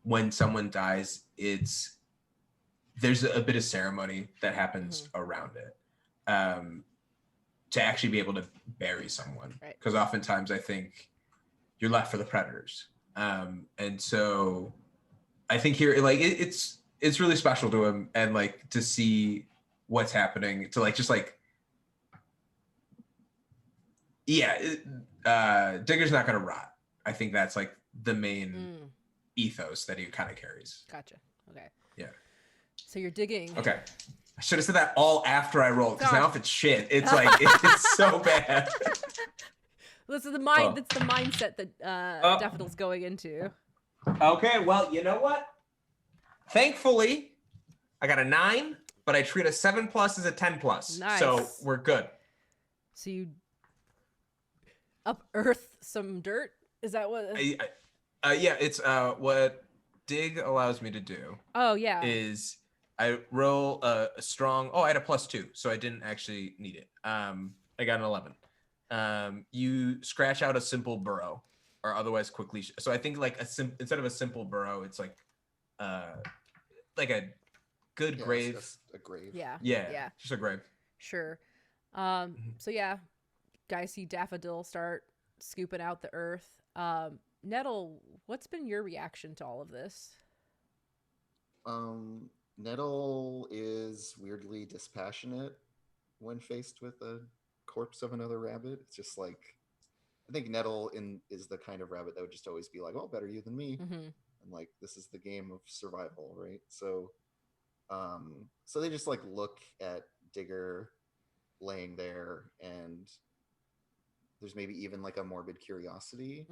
Speaker 6: when someone dies, there's a bit of ceremony that happens around it to actually be able to bury someone. Because oftentimes I think you're left for the predators. And so I think here, like, it's really special to him, and like to see what's happening, to like, just like, Digger's not going to rot. I think that's like the main ethos that he kind of carries.
Speaker 1: Gotcha. Okay.
Speaker 6: Yeah.
Speaker 1: So you're digging.
Speaker 6: Okay. I should have said that all after I rolled, because now if it's shit, it's like, it's so bad.
Speaker 1: This is the mind. That's the mindset that Daffodil's going into.
Speaker 6: Okay. Well, you know what? Thankfully, I got a 9, but I treat a 7+ as a 10+.
Speaker 1: Nice.
Speaker 6: So we're good.
Speaker 1: So you unearth some dirt? Is that what?
Speaker 6: Yeah, it's what dig allows me to do.
Speaker 1: Oh, yeah.
Speaker 6: Is I roll a strong. Oh, I had a +2, so I didn't actually need it. I got an 11. You scratch out a simple burrow, or otherwise quickly. So I think like instead of a simple burrow, it's like a good grave.
Speaker 5: A grave.
Speaker 1: Yeah.
Speaker 6: Just a grave.
Speaker 1: Sure. So yeah, guys see Daffodil start scooping out the earth. Nettle, what's been your reaction to all of this?
Speaker 5: Nettle is weirdly dispassionate when faced with a corpse of another rabbit. It's just like, I think Nettle is the kind of rabbit that would just always be like, "Oh, better you than me," and like this is the game of survival, right? So, so they just like look at Digger laying there, and there's maybe even like a morbid curiosity,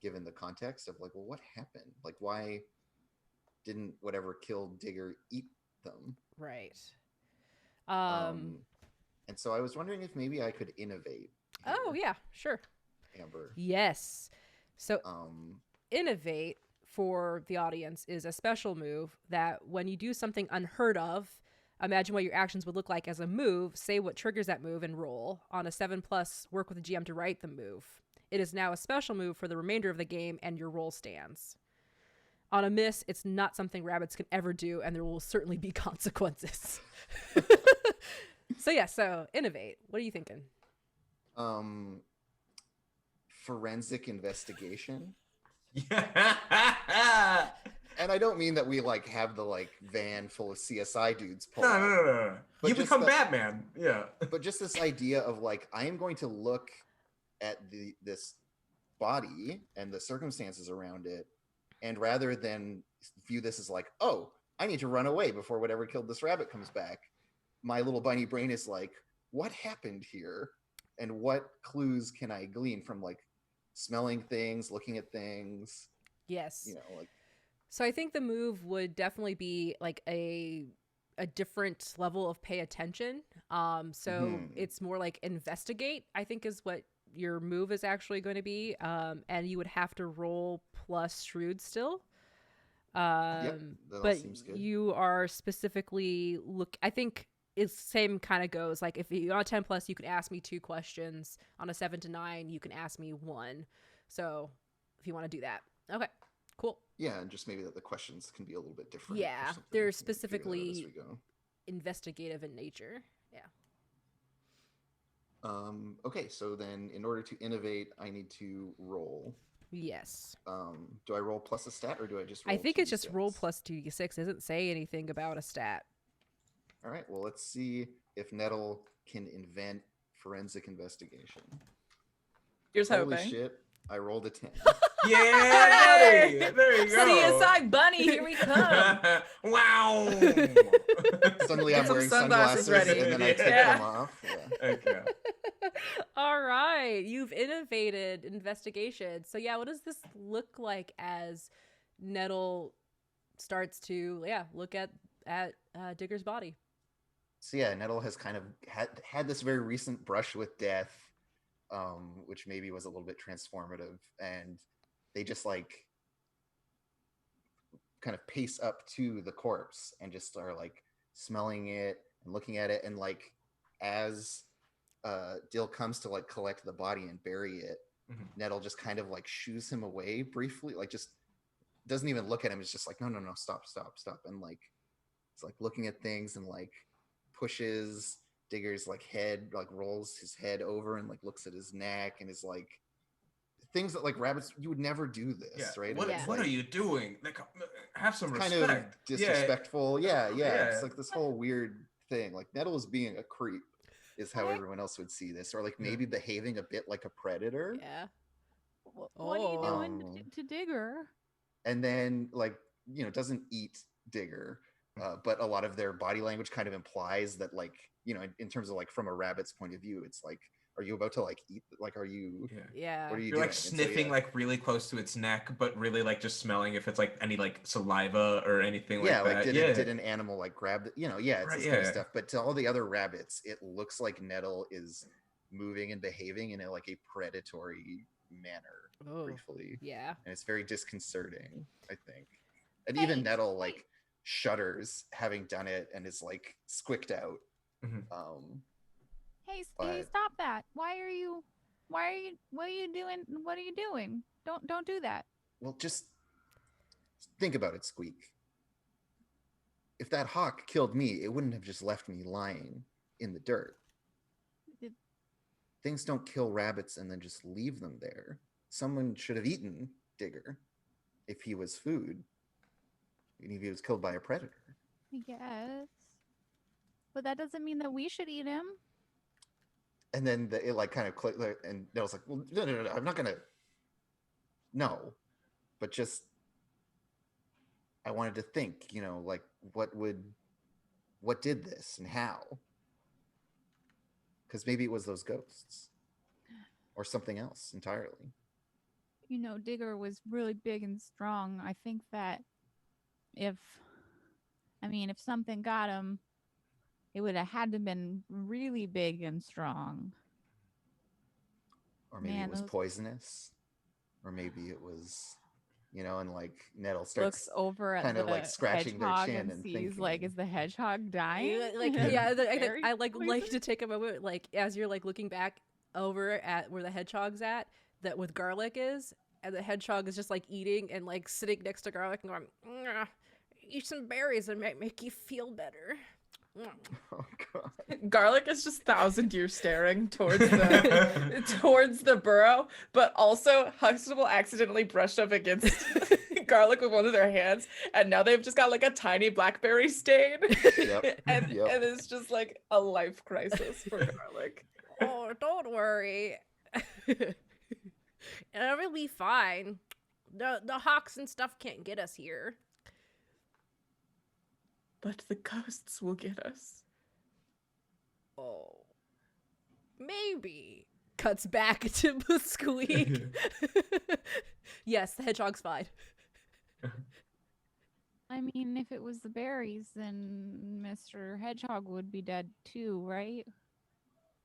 Speaker 5: given the context of like, well, what happened? Like, why didn't whatever killed Digger eat them?
Speaker 1: Right.
Speaker 5: And so I was wondering if maybe I could innovate here.
Speaker 1: Oh yeah, sure.
Speaker 5: Amber.
Speaker 1: Yes. So innovate for the audience is a special move that when you do something unheard of, imagine what your actions would look like as a move, say what triggers that move, and roll. On a 7+, work with the GM to write the move. It is now a special move for the remainder of the game, and your roll stands. On a miss, it's not something rabbits can ever do, and there will certainly be consequences. So innovate. What are you thinking?
Speaker 5: Forensic investigation. And I don't mean that we like have the like van full of CSI dudes pull up.
Speaker 6: No. You become Batman. Yeah.
Speaker 5: But just this idea of like, I am going to look at this body and the circumstances around it, and rather than view this as like, oh, I need to run away before whatever killed this rabbit comes back, my little bunny brain is like, what happened here? And what clues can I glean from like smelling things, looking at things?
Speaker 1: Yes.
Speaker 5: You know, like.
Speaker 1: So I think the move would definitely be like a different level of pay attention. It's more like investigate, I think, is what your move is actually going to be. And you would have to roll plus shrewd still.
Speaker 5: That seems good.
Speaker 1: You are specifically I think it's same kind of goes. Like if you're on a 10+, you can ask me 2 questions. On a 7 to 9, you can ask me 1. So if you want to do that. Okay, cool.
Speaker 5: Yeah, and just maybe that the questions can be a little bit different.
Speaker 1: Yeah, they're specifically investigative in nature. Yeah.
Speaker 5: Okay, so then in order to innovate, I need to roll.
Speaker 1: Yes.
Speaker 5: Do I roll plus a stat, or do I just roll
Speaker 1: I think it's just
Speaker 5: 2d6?
Speaker 1: roll plus 2d6. It doesn't say anything about a stat.
Speaker 5: All right, well, let's see if Nettle can invent forensic investigation.
Speaker 2: Here's
Speaker 5: Holy
Speaker 2: hoping.
Speaker 5: shit, I rolled a 10.
Speaker 6: Yay! There you go.
Speaker 2: CSI Bunny, here we come.
Speaker 6: Wow.
Speaker 5: Suddenly I'm wearing sunglasses
Speaker 2: ready.
Speaker 5: and then I take them off. Yeah.
Speaker 6: Okay.
Speaker 1: All right. You've innovated investigation. So yeah, what does this look like as Nettle starts to look at Digger's body?
Speaker 5: So yeah, Nettle has kind of had this very recent brush with death, which maybe was a little bit transformative, and they just like kind of pace up to the corpse and just are like smelling it and looking at it, and like as Dill comes to like collect the body and bury it, Nettle just kind of like shoos him away briefly, like just doesn't even look at him. It's just like, no, stop, and like it's like looking at things and like pushes Digger's like head, like rolls his head over and like looks at his neck, and is like things that like rabbits, you would never do this, right?
Speaker 6: What are you doing? Like, have some respect.
Speaker 5: Kind of disrespectful. Yeah.
Speaker 6: Yeah.
Speaker 5: It's like this whole weird thing. Like Nettle is being a creep, is how everyone else would see this, or like maybe behaving a bit like a predator.
Speaker 1: Yeah.
Speaker 3: What are you doing to Digger?
Speaker 5: And then like, you know, doesn't eat Digger. But a lot of their body language kind of implies that, like, you know, in terms of like from a rabbit's point of view, it's like, are you about to like eat? Like, are you?
Speaker 1: Yeah.
Speaker 5: What are you
Speaker 6: You're
Speaker 5: doing?
Speaker 6: like sniffing like really close to its neck, but really like just smelling if it's like any like saliva or anything like that.
Speaker 5: Like did an animal like grab the, you know? Yeah, it's this kind of stuff. But to all the other rabbits, it looks like Nettle is moving and behaving in a predatory manner briefly.
Speaker 1: Yeah.
Speaker 5: And it's very disconcerting, I think. And even Nettle like shudders having done it and is like squicked out.
Speaker 3: Hey, stop that. What are you doing? Don't do that.
Speaker 5: Well, just think about it, Squeak. If that hawk killed me, it wouldn't have just left me lying in the dirt. Things don't kill rabbits and then just leave them there. Someone should have eaten Digger if he was food. Even if he was killed by a predator.
Speaker 3: I guess. But that doesn't mean that we should eat him.
Speaker 5: And then it like kind of clicked, and I was like, well, no, I'm not gonna. No, but just I wanted to think, like what did this and how? Because maybe it was those ghosts or something else entirely.
Speaker 3: Digger was really big and strong. I think that if something got him, it would have had to been really big and strong.
Speaker 5: Or maybe it was poisonous. Or maybe it was, and like Nettle starts
Speaker 3: looks over at
Speaker 5: kind of like scratching their chin and
Speaker 3: sees
Speaker 5: thinking,
Speaker 3: like, is the hedgehog dying?
Speaker 1: I like to take a moment, like as you're like looking back over at where the hedgehog's at, that with Garlic is, and the hedgehog is just like eating and like sitting next to Garlic and going, eat some berries and make you feel better.
Speaker 5: Oh god.
Speaker 2: Garlic is just 1,000-year staring towards the burrow, but also Huxtable accidentally brushed up against Garlic with one of their hands, and now they've just got like a tiny blackberry stain.
Speaker 5: Yep.
Speaker 2: And it's just like a life crisis for Garlic.
Speaker 1: Oh, don't worry. It'll be fine. The hawks and stuff can't get us here.
Speaker 2: But the ghosts will get us.
Speaker 1: Oh. Maybe. Cuts back to Squeak. Yes, the hedgehog's fine.
Speaker 3: I mean, if it was the berries, then Mr. Hedgehog would be dead too, right?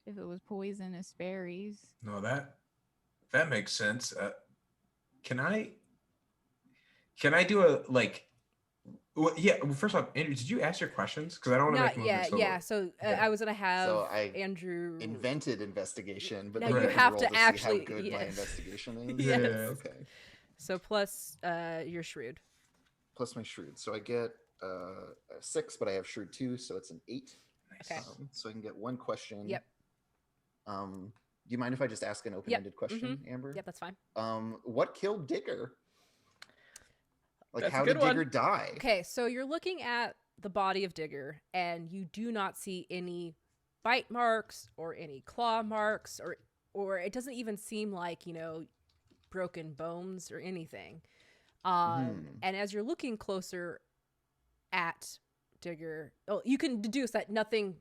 Speaker 3: If it was poisonous berries.
Speaker 6: No, that makes sense. Can I do a like? Well, yeah. Well, first off, Andrew, did you ask your questions? Because I don't want to make
Speaker 1: them. Yeah. So
Speaker 6: okay.
Speaker 1: I was gonna have
Speaker 5: Andrew invented investigation, but
Speaker 1: now you have to actually
Speaker 5: see how good my investigation is.
Speaker 1: Yes.
Speaker 6: Yeah.
Speaker 5: Okay.
Speaker 1: So plus your shrewd.
Speaker 5: Plus my shrewd, so I get a 6, but I have shrewd 2, so it's an 8.
Speaker 1: Okay.
Speaker 5: So I can get one question.
Speaker 1: Yep.
Speaker 5: Do you mind if I just ask an open-ended question, Amber?
Speaker 1: Yep, that's fine.
Speaker 5: What killed Digger? Like,
Speaker 2: That's
Speaker 5: how did Digger die?
Speaker 1: Okay, so you're looking at the body of Digger, and you do not see any bite marks or any claw marks, or it doesn't even seem like, broken bones or anything. And as you're looking closer at Digger, you can deduce that nothing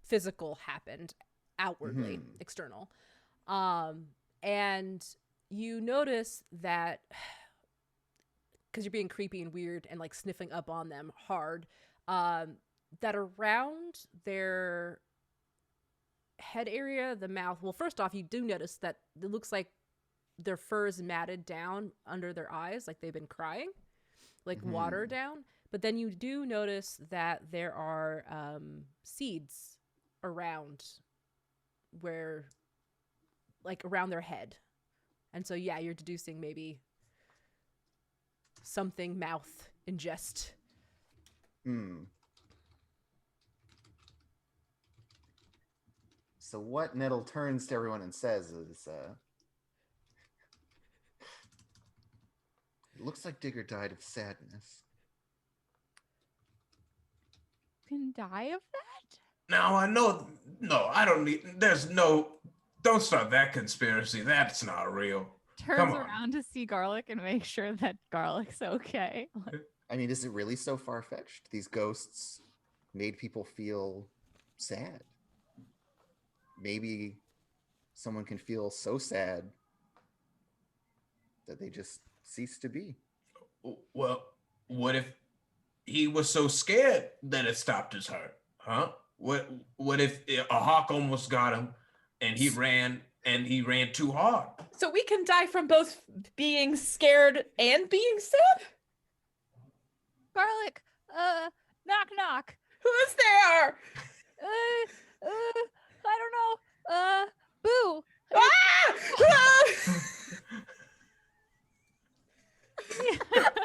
Speaker 1: physical happened outwardly, external. And you notice that, because you're being creepy and weird and like sniffing up on them hard, that around their head area, the mouth, well, first off, you do notice that it looks like their fur is matted down under their eyes, like they've been crying, like water down. But then you do notice that there are seeds around where, like around their head. And so, yeah, you're deducing maybe something mouth ingest.
Speaker 5: So what Nettle turns to everyone and says is, it looks like Digger died of sadness.
Speaker 3: Can die of that?
Speaker 6: Now I know. No, I don't need. Don't start that conspiracy. That's not real.
Speaker 3: Turns around to see Garlic and make sure that Garlic's okay.
Speaker 5: I mean, is it really so far-fetched? These ghosts made people feel sad. Maybe someone can feel so sad that they just cease to be.
Speaker 6: Well, what if he was so scared that it stopped his heart? Huh? What if a hawk almost got him and he ran too hard?
Speaker 2: So we can die from both being scared and being sad?
Speaker 3: Garlic, knock knock.
Speaker 2: Who's there?
Speaker 3: I don't know. Boo.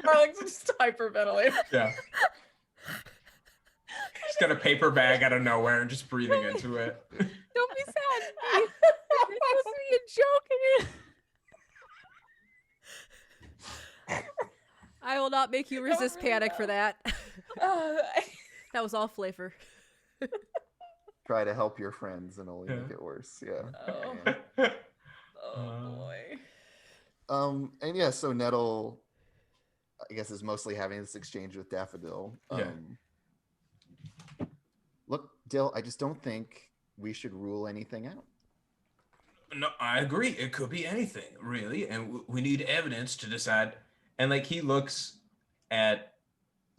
Speaker 2: Garlic's just hyperventulating.
Speaker 6: Yeah. He's got a paper bag out of nowhere and just breathing into it.
Speaker 3: Don't be sad. It's supposed to be a joke.
Speaker 1: I will not make you resist panic for that. That was all flavor.
Speaker 5: try to help your friends and only make it worse. Yeah.
Speaker 2: Oh boy.
Speaker 5: And yeah, so Nettle, I guess, is mostly having this exchange with Daffodil. Look, Dill, I just don't think we should rule anything out.
Speaker 6: No, I agree. It could be anything, really, and we need evidence to decide. And like he looks at.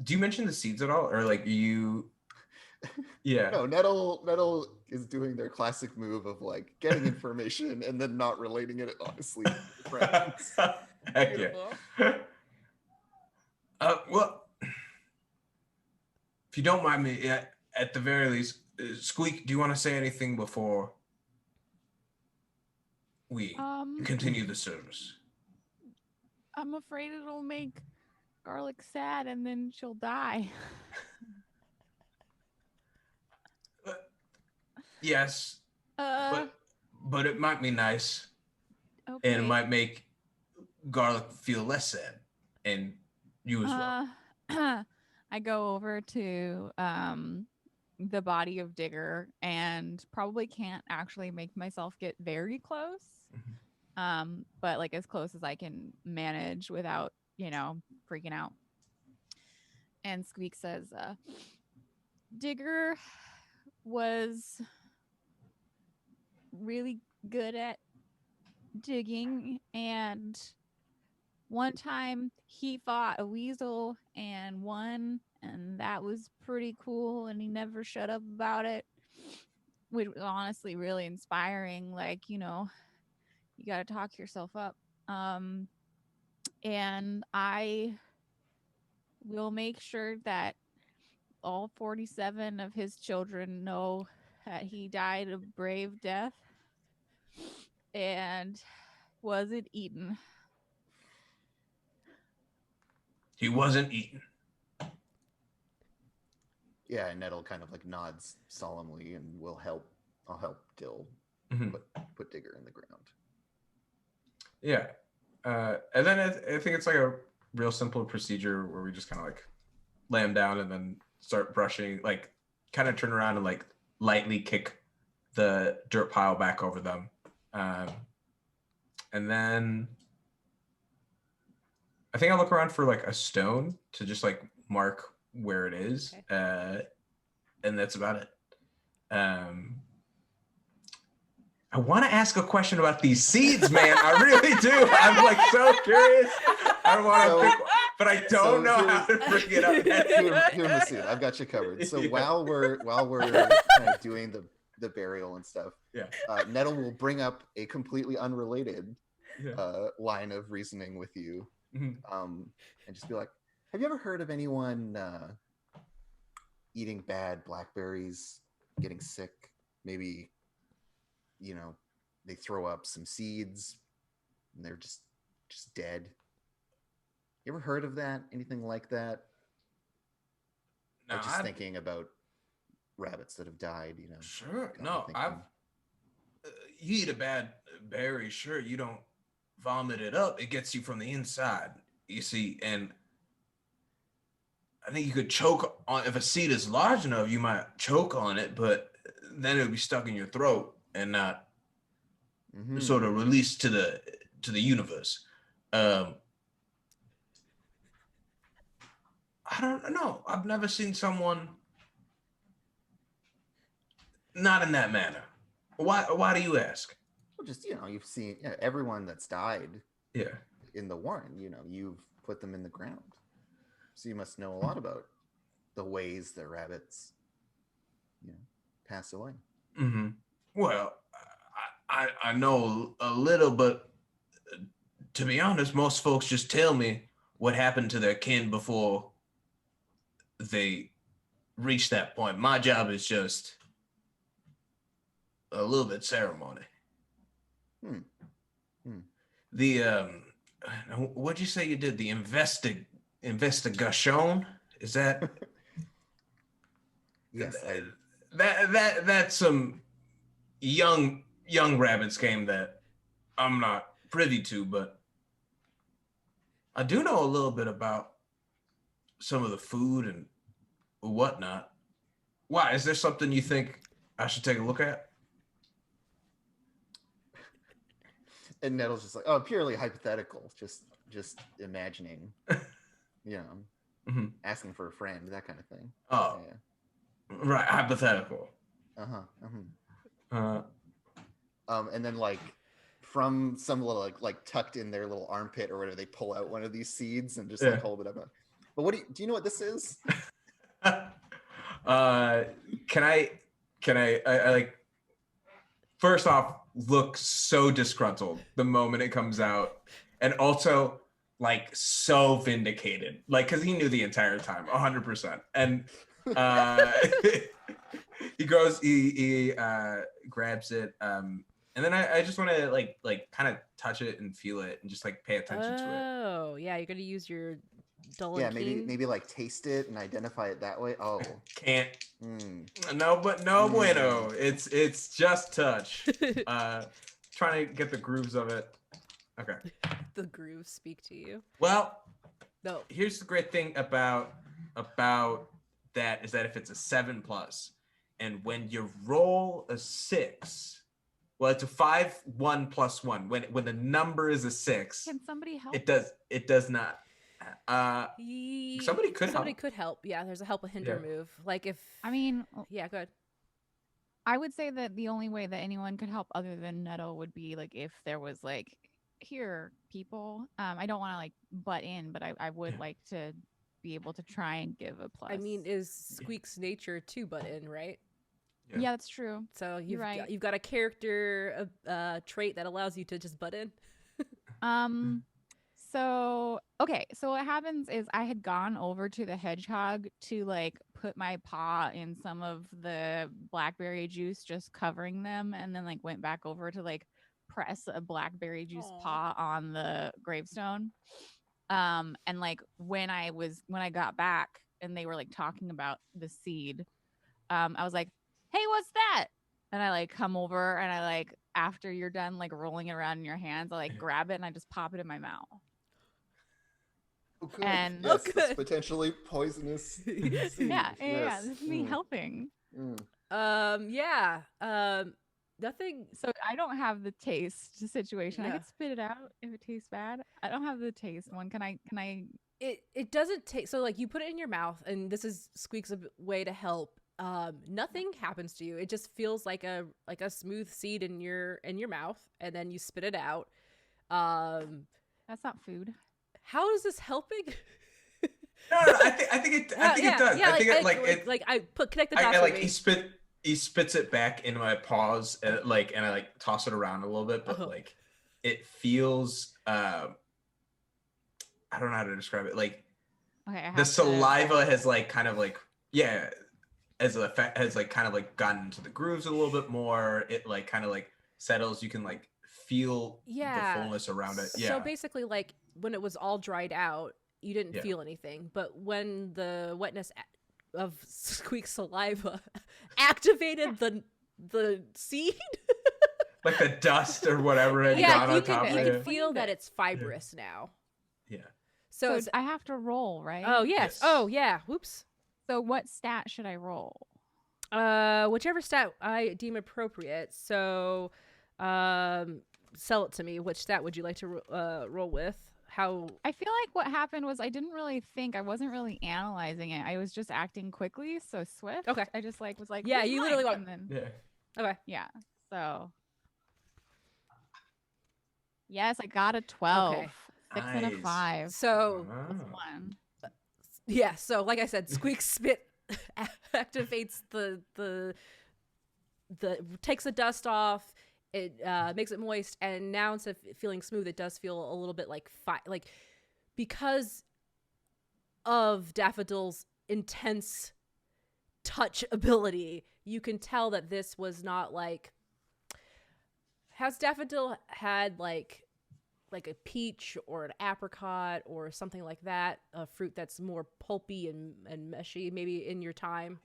Speaker 6: Do you mention the seeds at all, or like you? Yeah.
Speaker 5: No, Nettle is doing their classic move of like getting information and then not relating it honestly to friends.
Speaker 6: Heck yeah. Well, if you don't mind me, at the very least, Squeak, do you want to say anything before we continue the service?
Speaker 3: I'm afraid it'll make Garlic sad and then she'll die.
Speaker 6: Yes, but it might be nice,
Speaker 3: okay.
Speaker 6: And it might make Garlic feel less sad, and you as well.
Speaker 3: I go over to the body of Digger and probably can't actually make myself get very close, but like as close as I can manage without, freaking out. And Squeak says, Digger was really good at digging, and one time he fought a weasel and won, and that was pretty cool, and he never shut up about it, which was honestly really inspiring. Like, you got to talk yourself up. And I will make sure that all 47 of his children know that he died a brave death and wasn't eaten.
Speaker 6: He wasn't eaten.
Speaker 5: Yeah, and Nettle kind of like nods solemnly and will help. I'll help Dill put Digger in the ground.
Speaker 6: Yeah. And then I think it's like a real simple procedure where we just kind of like lay him down and then start brushing, like kind of turn around and like lightly kick the dirt pile back over them. And then I think I'll look around for like a stone to just like mark where it is. Okay. And that's about it. I want to ask a question about these seeds, man. I really do. I'm like so curious. I don't want to pick one, but I don't know how to bring it up.
Speaker 5: Here, Masood, I've got you covered. So while we're kind of doing the burial and stuff, Nettle will bring up a completely unrelated line of reasoning with you, and just be like, "Have you ever heard of anyone eating bad blackberries, getting sick? Maybe, they throw up some seeds and they're just dead. You ever heard of that? Anything like that?" No, just thinking about rabbits that have died,
Speaker 6: Sure. No, you eat a bad berry, sure, you don't vomit it up. It gets you from the inside, you see, and I think you could choke on, if a seed is large enough, you might choke on it, but then it would be stuck in your throat and not sort of released to the universe. I don't know. I've never seen someone not in that manner. Why do you ask?
Speaker 5: Well, just, you've seen everyone that's died in the Warren, you've put them in the ground. So you must know a lot about the ways that rabbits, pass away.
Speaker 6: Mm-hmm. Well, I know a little, but to be honest, most folks just tell me what happened to their kin before they reach that point. My job is just a little bit ceremony. The what'd you say you did? The investigation? Is that?
Speaker 5: Yes.
Speaker 6: That's some young rabbits game that I'm not privy to, but I do know a little bit about some of the food and whatnot. Why? Is there something you think I should take a look at?
Speaker 5: And Nettle's just like, oh, purely hypothetical. Just imagining, asking for a friend, that kind of thing.
Speaker 6: Oh, yeah. Right, hypothetical.
Speaker 5: And then like from some little like tucked in their little armpit or whatever, they pull out one of these seeds and just like hold it up. But what do you know what this is?
Speaker 6: Can I like first off look so disgruntled the moment it comes out, and also like so vindicated, like because he knew the entire time 100%. And he grabs it, and then I just want to like kind of touch it and feel it and just like pay attention to it.
Speaker 1: Oh yeah, you're gonna use your dull.
Speaker 5: Yeah, maybe like taste it and identify it that way. Oh,
Speaker 6: can't. No bueno. It's just touch. Trying to get the grooves of it. Okay.
Speaker 1: The grooves speak to you.
Speaker 6: Well,
Speaker 1: no.
Speaker 6: Here's the great thing about that is that if it's a 7+, and when you roll a 6, well, it's a 5, 1 plus 1. When the number is a 6,
Speaker 3: can somebody help?
Speaker 6: It does not. Somebody could help.
Speaker 1: Yeah, there's a help a hinder move. Like if yeah, good.
Speaker 3: I would say that the only way that anyone could help other than Nettle would be like if there was like, here, people. I don't want to like butt in, but I would like to be able to try and give a plus.
Speaker 1: I mean, is Squeak's nature to butt in, right?
Speaker 3: Yeah, that's true.
Speaker 1: So you've got a character trait that allows you to just butt in.
Speaker 3: So what happens is I had gone over to the hedgehog to like put my paw in some of the blackberry juice, just covering them, and then like went back over to like press a blackberry juice paw on the gravestone. And like when I got back and they were like talking about the seed, I was like, hey, what's that? And I like come over and I like, after you're done like rolling it around in your hands, I like grab it and I just pop it in my mouth.
Speaker 5: Oh, good.
Speaker 3: And
Speaker 5: yes, that's potentially poisonous.
Speaker 3: Yeah, this is me helping.
Speaker 1: Nothing.
Speaker 3: So I don't have the taste situation. I could spit it out if it tastes bad. I don't have the taste one. Can I?
Speaker 1: It doesn't taste. So like you put it in your mouth, and this is Squeak's way to help. Nothing happens to you. It just feels like a smooth seed in your mouth, and then you spit it out.
Speaker 3: That's not food.
Speaker 1: How is this helping?
Speaker 6: No, I think it does.
Speaker 1: Yeah,
Speaker 6: I think
Speaker 1: connect the dots.
Speaker 6: He spits it back in my paws, and I toss it around a little bit, but like it feels I don't know how to describe it. Like the saliva has like kind of like has kind of like gotten into the grooves a little bit more. It like kind of like settles. You can like feel the fullness around it. Yeah.
Speaker 1: So basically, like when it was all dried out, you didn't feel anything, but when the wetness of Squeak's saliva activated the seed,
Speaker 6: like the dust or whatever had gone on top of it.
Speaker 1: You can feel that it's fibrous now.
Speaker 6: Yeah.
Speaker 3: So I have to roll, right?
Speaker 1: Oh yes. Oh yeah. Whoops.
Speaker 3: So what stat should I roll?
Speaker 1: Whichever stat I deem appropriate. So, sell it to me. Which stat would you like to roll with? How? I
Speaker 3: feel like what happened was I didn't really think. I wasn't really analyzing it. I was just acting quickly, so swift.
Speaker 1: Okay.
Speaker 3: I just was like,
Speaker 1: yeah, you literally
Speaker 3: went.
Speaker 1: Okay.
Speaker 3: Yeah. So. Yes, I got a 12.
Speaker 1: Okay.
Speaker 3: 6 and a 5.
Speaker 1: So.
Speaker 3: That's 1.
Speaker 1: Yeah. So, like I said, Squeak's spit activates the takes the dust off. It makes it moist, and now instead of feeling smooth, it does feel a little bit like because of Daffodil's intense touch ability, you can tell that this was not like. Has Daffodil had like a peach or an apricot or something like that, a fruit that's more pulpy and meshy, maybe in your time?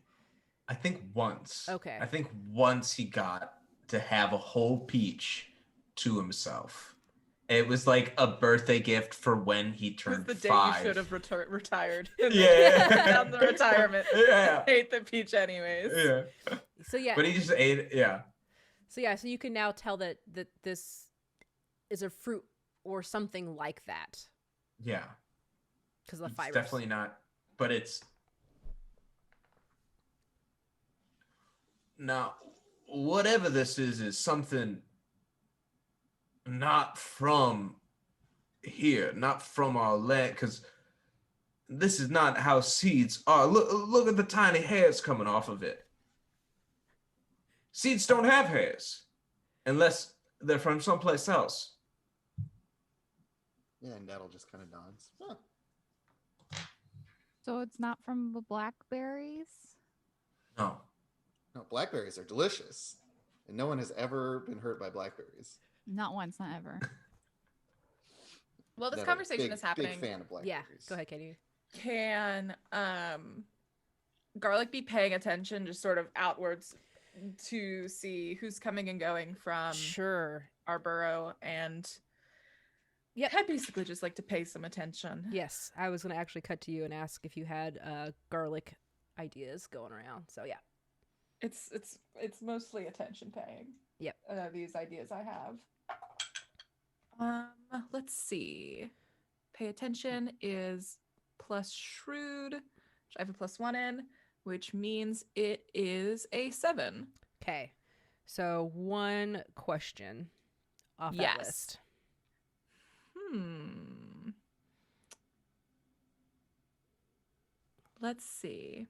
Speaker 6: I think once.
Speaker 1: Okay.
Speaker 6: I think once he got to have a whole peach to himself. It was like a birthday gift for when he turned 5.
Speaker 2: The day you should have retired.
Speaker 6: Yeah.
Speaker 2: Down the retirement.
Speaker 6: Yeah.
Speaker 2: I hate the peach anyways.
Speaker 6: Yeah.
Speaker 1: So yeah.
Speaker 6: But he just ate it. Yeah.
Speaker 1: So you can now tell that this is a fruit or something like that.
Speaker 6: Yeah.
Speaker 1: Because of the fibers.
Speaker 6: It's definitely not, but it's now whatever this is something not from here, not from our land, because this is not how seeds are. Look at the tiny hairs coming off of it. Seeds don't have hairs unless they're from someplace else.
Speaker 5: Yeah, and Nettle just kind of nods. Huh.
Speaker 3: So it's not from the blackberries?
Speaker 6: No.
Speaker 5: No, blackberries are delicious. And no one has ever been hurt by blackberries.
Speaker 3: Not once, not ever.
Speaker 2: Well, this conversation is happening.
Speaker 5: Big fan of blackberries.
Speaker 1: Yeah, go ahead, Katie.
Speaker 2: Can Garlic be paying attention just sort of outwards to see who's coming and going from our burrow? And I'd basically just like to pay some attention.
Speaker 1: Yes, I was going to actually cut to you and ask if you had garlic ideas going around. So yeah.
Speaker 2: It's mostly attention paying.
Speaker 1: Yep.
Speaker 2: These ideas I have. Let's see. Pay attention is plus shrewd, which I have a +1 in, which means it is a 7.
Speaker 1: Okay. So one question off that list.
Speaker 2: Let's see.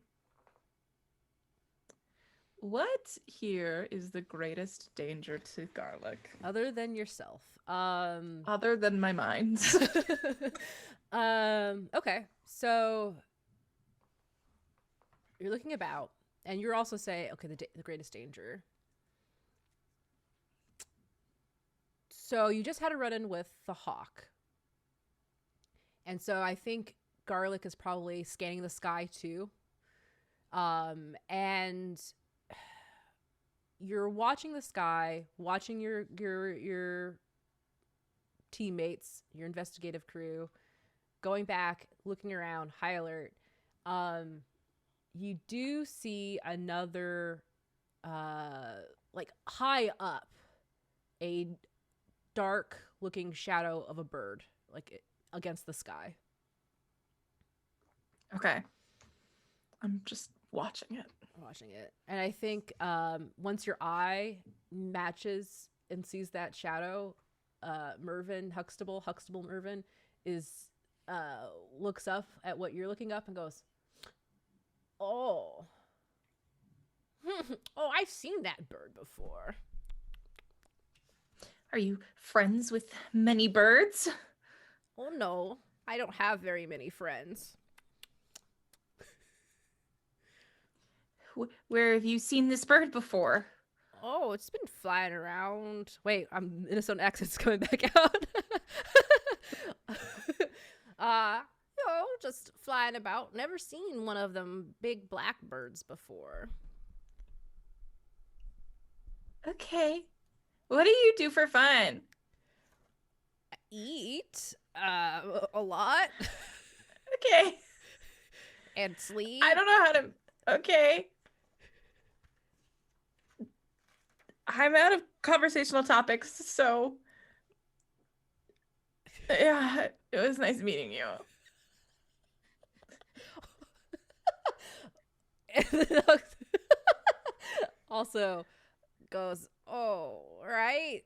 Speaker 2: What here is the greatest danger to Garlic?
Speaker 1: Other than yourself.
Speaker 2: Other than my mind.
Speaker 1: Okay. So you're looking about, and you're also saying, okay, the greatest danger. So you just had a run-in with the hawk. And so I think Garlic is probably scanning the sky too. And you're watching the sky, watching your teammates, your investigative crew, going back, looking around, high alert. You do see another, like high up, a dark looking shadow of a bird, like against the sky.
Speaker 2: Okay. I'm just watching it.
Speaker 1: And I think once your eye matches and sees that shadow, Huxtable Mervyn looks up at what you're looking up and goes, oh, I've seen that bird before.
Speaker 2: Are you friends with many birds?
Speaker 1: Oh no, I don't have very many friends.
Speaker 2: Where have you seen this bird before?
Speaker 1: Oh, it's been flying around. Wait, Minnesota accent's coming back out. Just flying about. Never seen one of them big blackbirds before.
Speaker 2: Okay. What do you do for fun?
Speaker 1: Eat a lot.
Speaker 2: Okay.
Speaker 1: And sleep.
Speaker 2: I don't know how to. Okay. I'm out of conversational topics, so yeah, it was nice meeting you.
Speaker 1: Also goes, oh, right.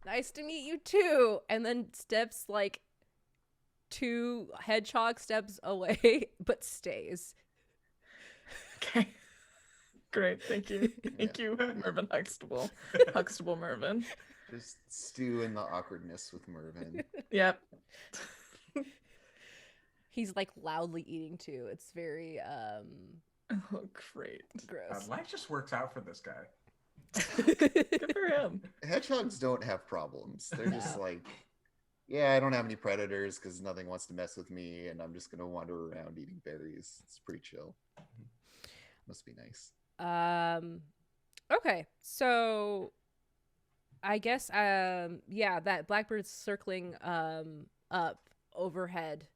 Speaker 1: Nice to meet you too. And then steps like 2 hedgehog steps away, but stays.
Speaker 2: Okay. Great. Thank you. Thank you, Mervyn Huxtable. Huxtable Mervyn.
Speaker 5: Just stew in the awkwardness with Mervyn.
Speaker 2: Yep.
Speaker 1: He's like loudly eating too. It's very
Speaker 2: oh, great.
Speaker 1: Gross.
Speaker 6: Life just works out for this guy.
Speaker 2: Good for him.
Speaker 5: Hedgehogs don't have problems. They're just like, yeah, I don't have any predators because nothing wants to mess with me, and I'm just gonna wander around eating berries. It's pretty chill. Must be nice.
Speaker 1: Okay, so I guess that blackbird's circling up overhead.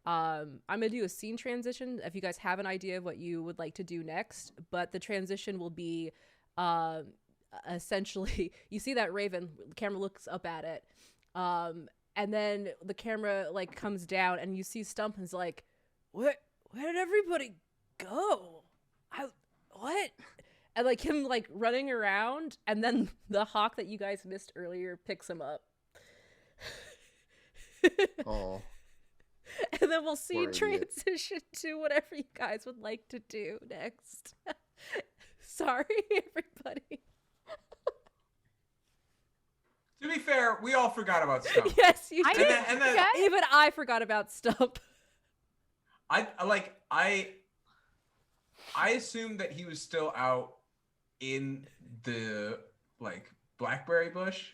Speaker 1: I'm gonna do a scene transition if you guys have an idea of what you would like to do next, but the transition will be essentially you see that raven, the camera looks up at it, and then the camera like comes down and you see Stump is like, where did everybody go? What? And like him like running around, and then the hawk that you guys missed earlier picks him up.
Speaker 5: Oh.
Speaker 1: And then we'll see transition to whatever you guys would like to do next. Sorry, everybody.
Speaker 6: To be fair, we all forgot about Stump.
Speaker 1: Yes, you did.
Speaker 6: And then
Speaker 1: even I forgot about Stump.
Speaker 6: I assumed that he was still out in the like blackberry bush.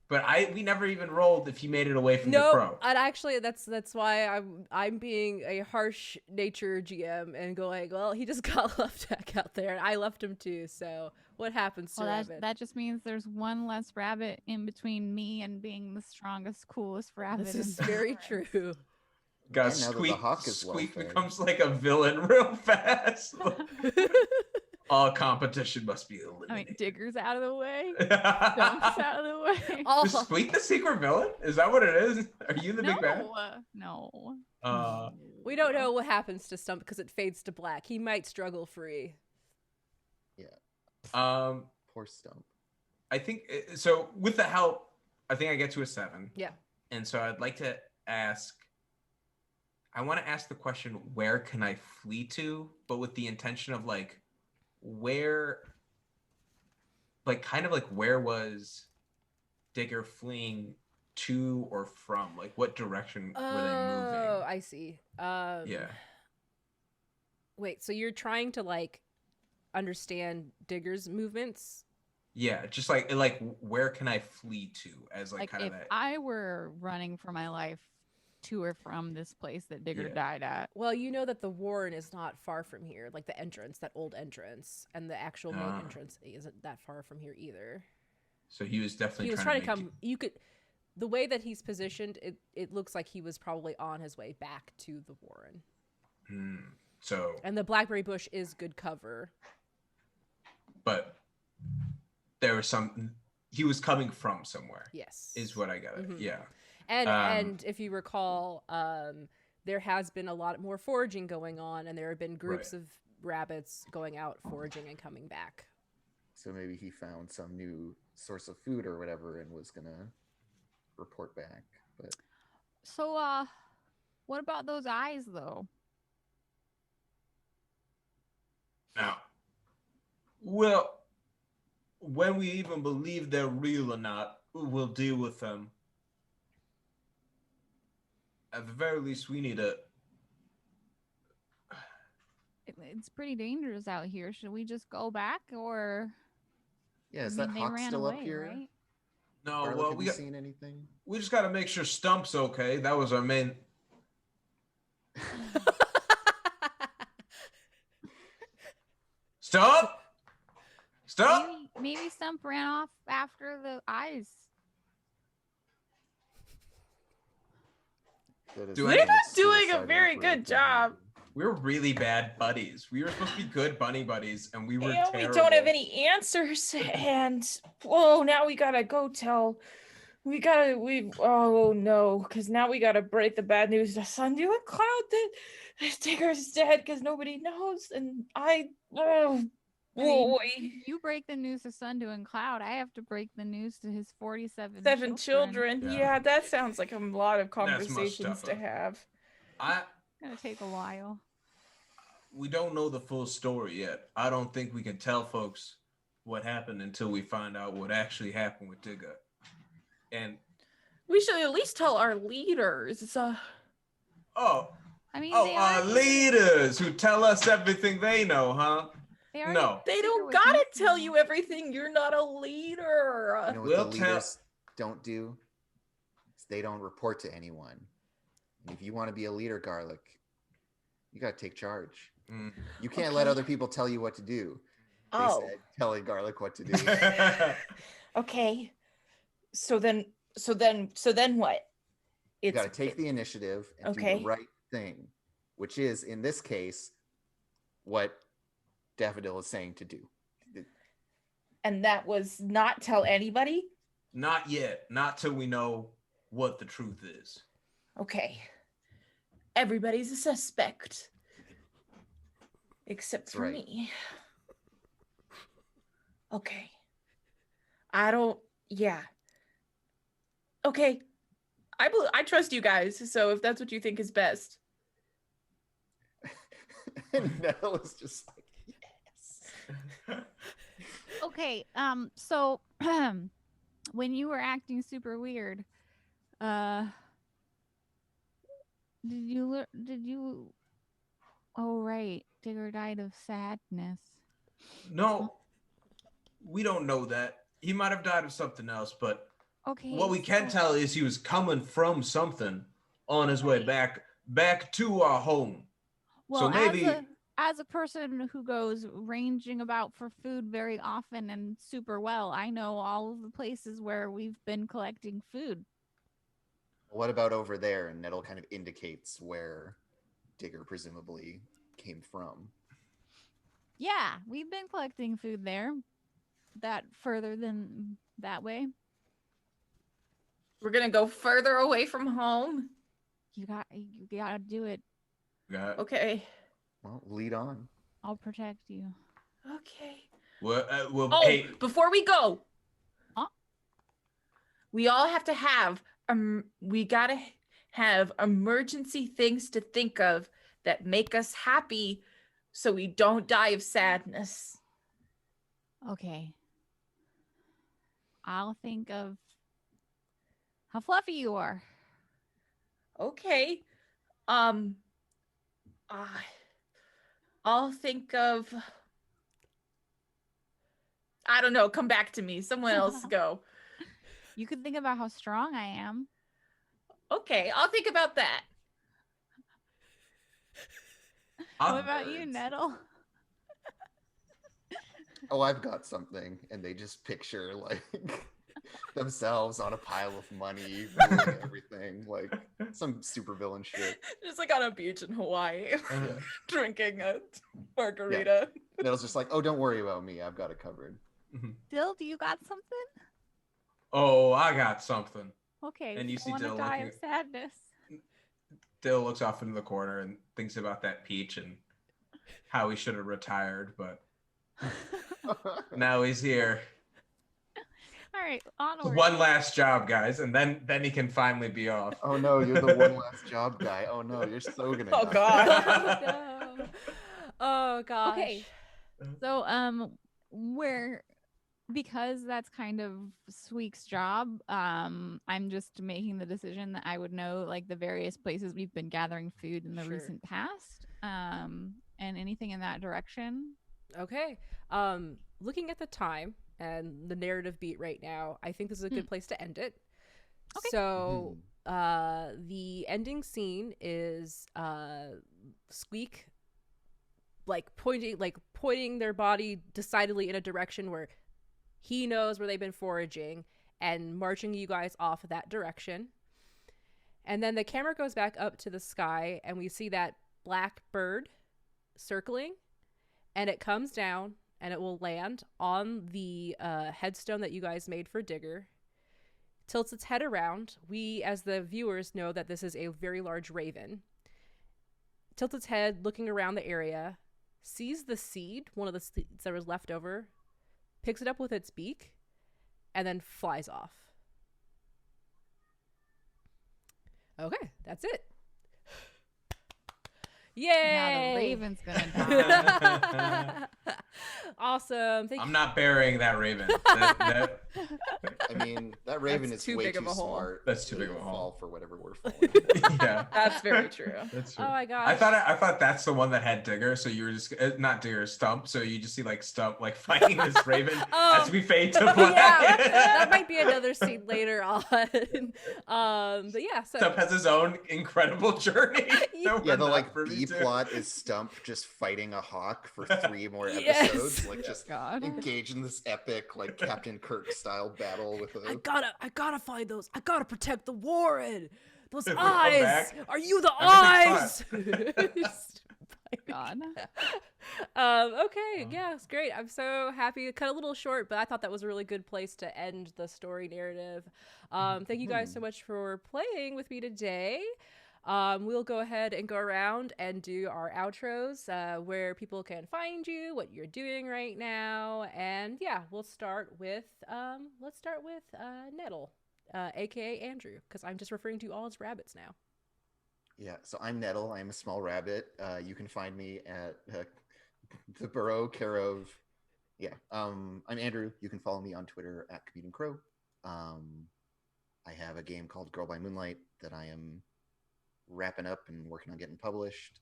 Speaker 6: But we never even rolled if he made it away from the crow.
Speaker 1: And actually, that's why I'm being a harsh nature GM and going, well, he just got left back out there, and I left him too. So what happens to Rabbit?
Speaker 3: That just means there's one less rabbit in between me and being the strongest, coolest rabbit.
Speaker 1: This is very true.
Speaker 6: God, Squeak becomes like a villain real fast. All competition must be eliminated.
Speaker 3: I mean, Digger's out of the way. Stump's out of the way.
Speaker 6: Is Squeak the secret villain? Is that what it is? Are you the big bad?
Speaker 3: No.
Speaker 1: We don't know what happens to Stump because it fades to black. He might struggle free.
Speaker 5: Yeah. Poor Stump.
Speaker 6: I think so. With the help, I think I get to a 7.
Speaker 1: Yeah.
Speaker 6: And so I'd like to ask. I want to ask the question, where can I flee to? But with the intention of like, where was Digger fleeing to or from? Like, what direction were they moving?
Speaker 1: Oh, I see.
Speaker 6: Yeah.
Speaker 1: Wait, so you're trying to like understand Digger's movements?
Speaker 6: Yeah, just like where can I flee to as like kind of that.
Speaker 3: If I were running for my life to or from this place that Digger died at.
Speaker 1: Well, you know that the Warren is not far from here, like the entrance, that old entrance, and the actual main entrance isn't that far from here either.
Speaker 6: So he was definitely
Speaker 1: trying to come. You could, the way that he's positioned, it looks like he was probably on his way back to the Warren.
Speaker 6: So. And
Speaker 1: the blackberry bush is good cover.
Speaker 6: But there was he was coming from somewhere.
Speaker 1: Yes,
Speaker 6: is what I got. Mm-hmm. Yeah.
Speaker 1: And if you recall, there has been a lot more foraging going on, and there have been groups of rabbits going out foraging and coming back.
Speaker 5: So maybe he found some new source of food or whatever and was gonna report back. But
Speaker 3: so, what about those eyes, though?
Speaker 6: Now, well, when we even believe they're real or not, we'll deal with them. At the very least, we need
Speaker 3: It's pretty dangerous out here. Should we just go back, or?
Speaker 5: Yeah, is that hawk still up here?
Speaker 3: Right?
Speaker 6: No,
Speaker 5: Garlic,
Speaker 6: well,
Speaker 5: have you seen anything?
Speaker 6: We just got to make sure Stump's okay. That was our main. Stump!
Speaker 3: Maybe Stump ran off after the eyes.
Speaker 2: We're not doing a very good job.
Speaker 6: We're really bad buddies. We were supposed to be good bunny buddies, and we were terrible.
Speaker 2: We don't have any answers, and now we gotta go tell. Oh no, because now we gotta break the bad news to Sundew and Cloud that Digger's dead because nobody knows, and
Speaker 3: you break the news to Sundew and Cloud. I have to break the news to his 47
Speaker 2: children. Yeah, that sounds like a lot of conversations to have.
Speaker 3: Gonna take a while.
Speaker 6: We don't know the full story yet. I don't think we can tell folks what happened until we find out what actually happened with Digger. And
Speaker 2: we should at least tell our leaders.
Speaker 6: Our leaders who tell us everything they know, huh? No,
Speaker 2: they don't gotta tell you everything. You're not a leader.
Speaker 5: You know what the leaders don't do? They don't report to anyone. And if you want to be a leader, Garlic, you gotta take charge. You can't let other people tell you what to do. They said telling Garlic what to do.
Speaker 2: Okay. So then what?
Speaker 5: You gotta take the initiative and do the right thing, which is, in this case, what Daffodil is saying to do.
Speaker 2: And that was not tell anybody?
Speaker 6: Not yet. Not till we know what the truth is.
Speaker 2: Okay. Everybody's a suspect. Except for me. Okay. Okay. I trust you guys, so if that's what you think is best.
Speaker 5: And Nettle is just like, yes.
Speaker 3: Okay, so when you were acting super weird, did you oh right, Digger died of sadness.
Speaker 6: No. We don't know that. He might have died of something else, but what we can tell is he was coming from something on his way back to our home.
Speaker 3: Well,
Speaker 6: so maybe
Speaker 3: as a person who goes ranging about for food very often and super well, I know all of the places where we've been collecting food.
Speaker 5: What about over there? And Nettle kind of indicates where Digger presumably came from.
Speaker 3: Yeah, we've been collecting food there. That further than that way.
Speaker 2: We're gonna go further away from home.
Speaker 3: You gotta do it.
Speaker 6: Yeah.
Speaker 2: Okay.
Speaker 5: Well, lead on.
Speaker 3: I'll protect you.
Speaker 2: Okay.
Speaker 6: Well,
Speaker 2: hey, before we go, we all have to have we gotta have emergency things to think of that make us happy, so we don't die of sadness.
Speaker 3: Okay. I'll think of how fluffy you are.
Speaker 2: Okay. I'll think of, I don't know, come back to me. Someone else go.
Speaker 3: You could think about how strong I am.
Speaker 2: Okay, I'll think about that.
Speaker 3: What about you, Nettle?
Speaker 5: Oh, I've got something. And they just picture like themselves on a pile of money, ruining everything, like some supervillain shit.
Speaker 2: Just like on a beach in Hawaii, drinking a margarita.
Speaker 5: Yeah. Nettle's just like, oh, don't worry about me. I've got it covered.
Speaker 3: Dill, do you got something?
Speaker 6: Oh, I got something.
Speaker 3: Okay.
Speaker 6: And you see Dill
Speaker 3: die of sadness.
Speaker 6: Dill looks off into the corner and thinks about that peach and how he should have retired, but now he's here.
Speaker 3: All right, onward.
Speaker 6: One last job, guys, and then he can finally be off.
Speaker 5: Oh no, you're the one last job guy. Oh no, you're so gonna die.
Speaker 2: God.
Speaker 1: No. Oh gosh.
Speaker 3: Okay. So because that's kind of Sweek's job, I'm just making the decision that I would know like the various places we've been gathering food in the recent past, and anything in that direction.
Speaker 1: Okay. Looking at the time and the narrative beat right now, I think this is a good place to end it. Okay. So the ending scene is Squeak pointing their body decidedly in a direction where he knows where they've been foraging and marching you guys off that direction. And then the camera goes back up to the sky and we see that black bird circling, and it comes down and it will land on the headstone that you guys made for Digger. Tilts its head around. We, as the viewers, know that this is a very large raven. Tilts its head, looking around the area, sees the seed, one of the seeds that was left over, picks it up with its beak, and then flies off. Okay, that's it. Yay!
Speaker 3: Now the raven's gonna die.
Speaker 1: Awesome.
Speaker 6: I'm not burying that raven.
Speaker 5: I mean, that raven is
Speaker 2: too
Speaker 5: way
Speaker 2: big of
Speaker 5: too
Speaker 2: a hole.
Speaker 5: smart.
Speaker 6: That's too big of a hole.
Speaker 5: Fall for whatever we're falling.
Speaker 6: Yeah,
Speaker 2: That's very true.
Speaker 6: That's true.
Speaker 1: Oh my gosh.
Speaker 6: I thought that's the one that had Digger. So you were just not Digger, Stump. So you just see like Stump like fighting this raven as we fade to black.
Speaker 1: Yeah, that might be another scene later on. But yeah, so
Speaker 6: Stump has his own incredible journey.
Speaker 5: Yeah, the like B plot is Stump just fighting a hawk for 3 more episodes. Like just engage in this epic like Captain Kirk style battle with a
Speaker 1: I gotta find those. I gotta protect the Warren. Those eyes! Are you the eyes?
Speaker 3: God.
Speaker 1: Okay, yeah, it's great. I'm so happy. Cut a little short, but I thought that was a really good place to end the story narrative. Thank you guys so much for playing with me today. We'll go ahead and go around and do our outros, where people can find you, what you're doing right now, and yeah, we'll start with Nettle, aka Andrew, because I'm just referring to you all as rabbits now.
Speaker 5: Yeah, so I'm Nettle. I'm a small rabbit. You can find me at the Burrow care of. Yeah, I'm Andrew. You can follow me on Twitter at Commuting Crow. I have a game called Girl by Moonlight that I am wrapping up and working on getting published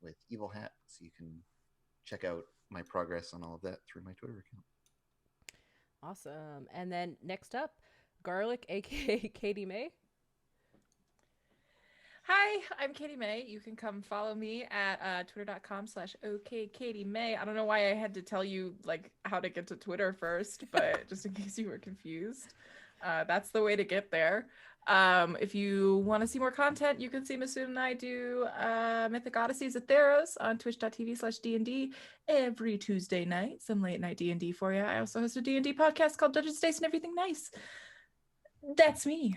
Speaker 5: with Evil Hat, so you can check out my progress on all of that through my Twitter account.
Speaker 1: Awesome. And then next up, Garlic, aka Katie May.
Speaker 2: Hi, I'm Katie May. You can come follow me at twitter.com/OKKatieMay. I don't know why I had to tell you like how to get to Twitter first, but just in case you were confused, that's the way to get there. If you want to see more content, you can see Masood and I do Mythic Odysseys at Theros on twitch.tv/DND every Tuesday night. Some late night D&D for you. I also host a D&D podcast called Dungeons, Dice, and Everything Nice. That's me.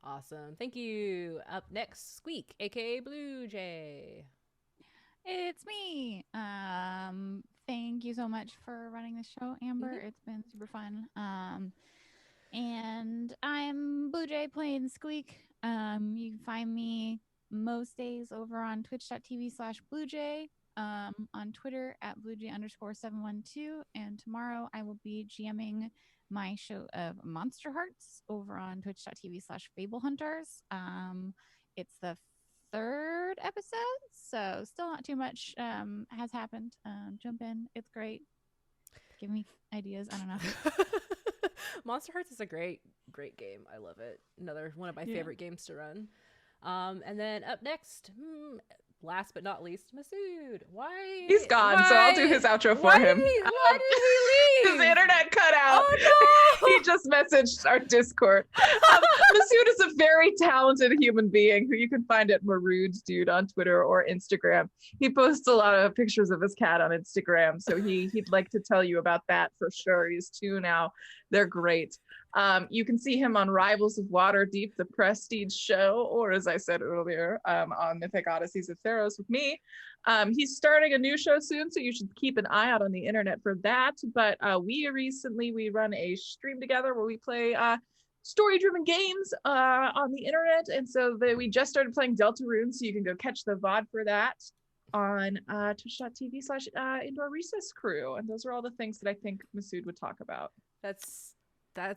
Speaker 1: Awesome. Thank you. Up next, Squeak, aka Blue Jay.
Speaker 3: It's me. Thank you so much for running the show, Amber. It's been super fun. And I'm Blue Jay playing Squeak. You can find me most days over on twitch.tv/BlueJay, on Twitter at BlueJay_712. And tomorrow I will be GMing my show of Monster Hearts over on twitch.tv/FableHunters. It's the 3rd episode, so still not too much has happened. Jump in. It's great. Give me ideas. I don't know.
Speaker 1: Monster Hearts is a great game. I love it. Another one of my favorite games to run. And then up next, last but not least, Masood. Why?
Speaker 2: He's gone, so I'll do his outro for him.
Speaker 1: Why did he leave?
Speaker 2: His internet cut out.
Speaker 1: Oh no!
Speaker 2: He just messaged our Discord. Masood is a very talented human being who you can find at Marood's Dude on Twitter or Instagram. He posts a lot of pictures of his cat on Instagram, so he'd like to tell you about that for sure. He's 2 now. They're great. You can see him on Rivals of Waterdeep, the Prestige show, or as I said earlier, on Mythic Odysseys of Theros with me. He's starting a new show soon, so you should keep an eye out on the internet for that. But we run a stream together where we play story-driven games on the internet, and so we just started playing Deltarune, so you can go catch the VOD for that on twitch.tv/Indoor Recess Crew. And those are all the things that I think Masood would talk about.
Speaker 1: That's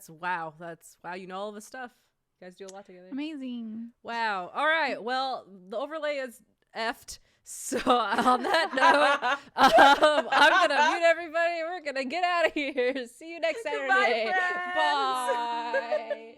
Speaker 1: wow. That's wow. You know all of this stuff. You guys do a lot together.
Speaker 3: Amazing.
Speaker 1: Wow. All right. Well, the overlay is effed. So on that note, I'm gonna mute everybody. We're gonna get out of here. See you next Saturday.
Speaker 2: Goodbye, friends.
Speaker 1: Bye.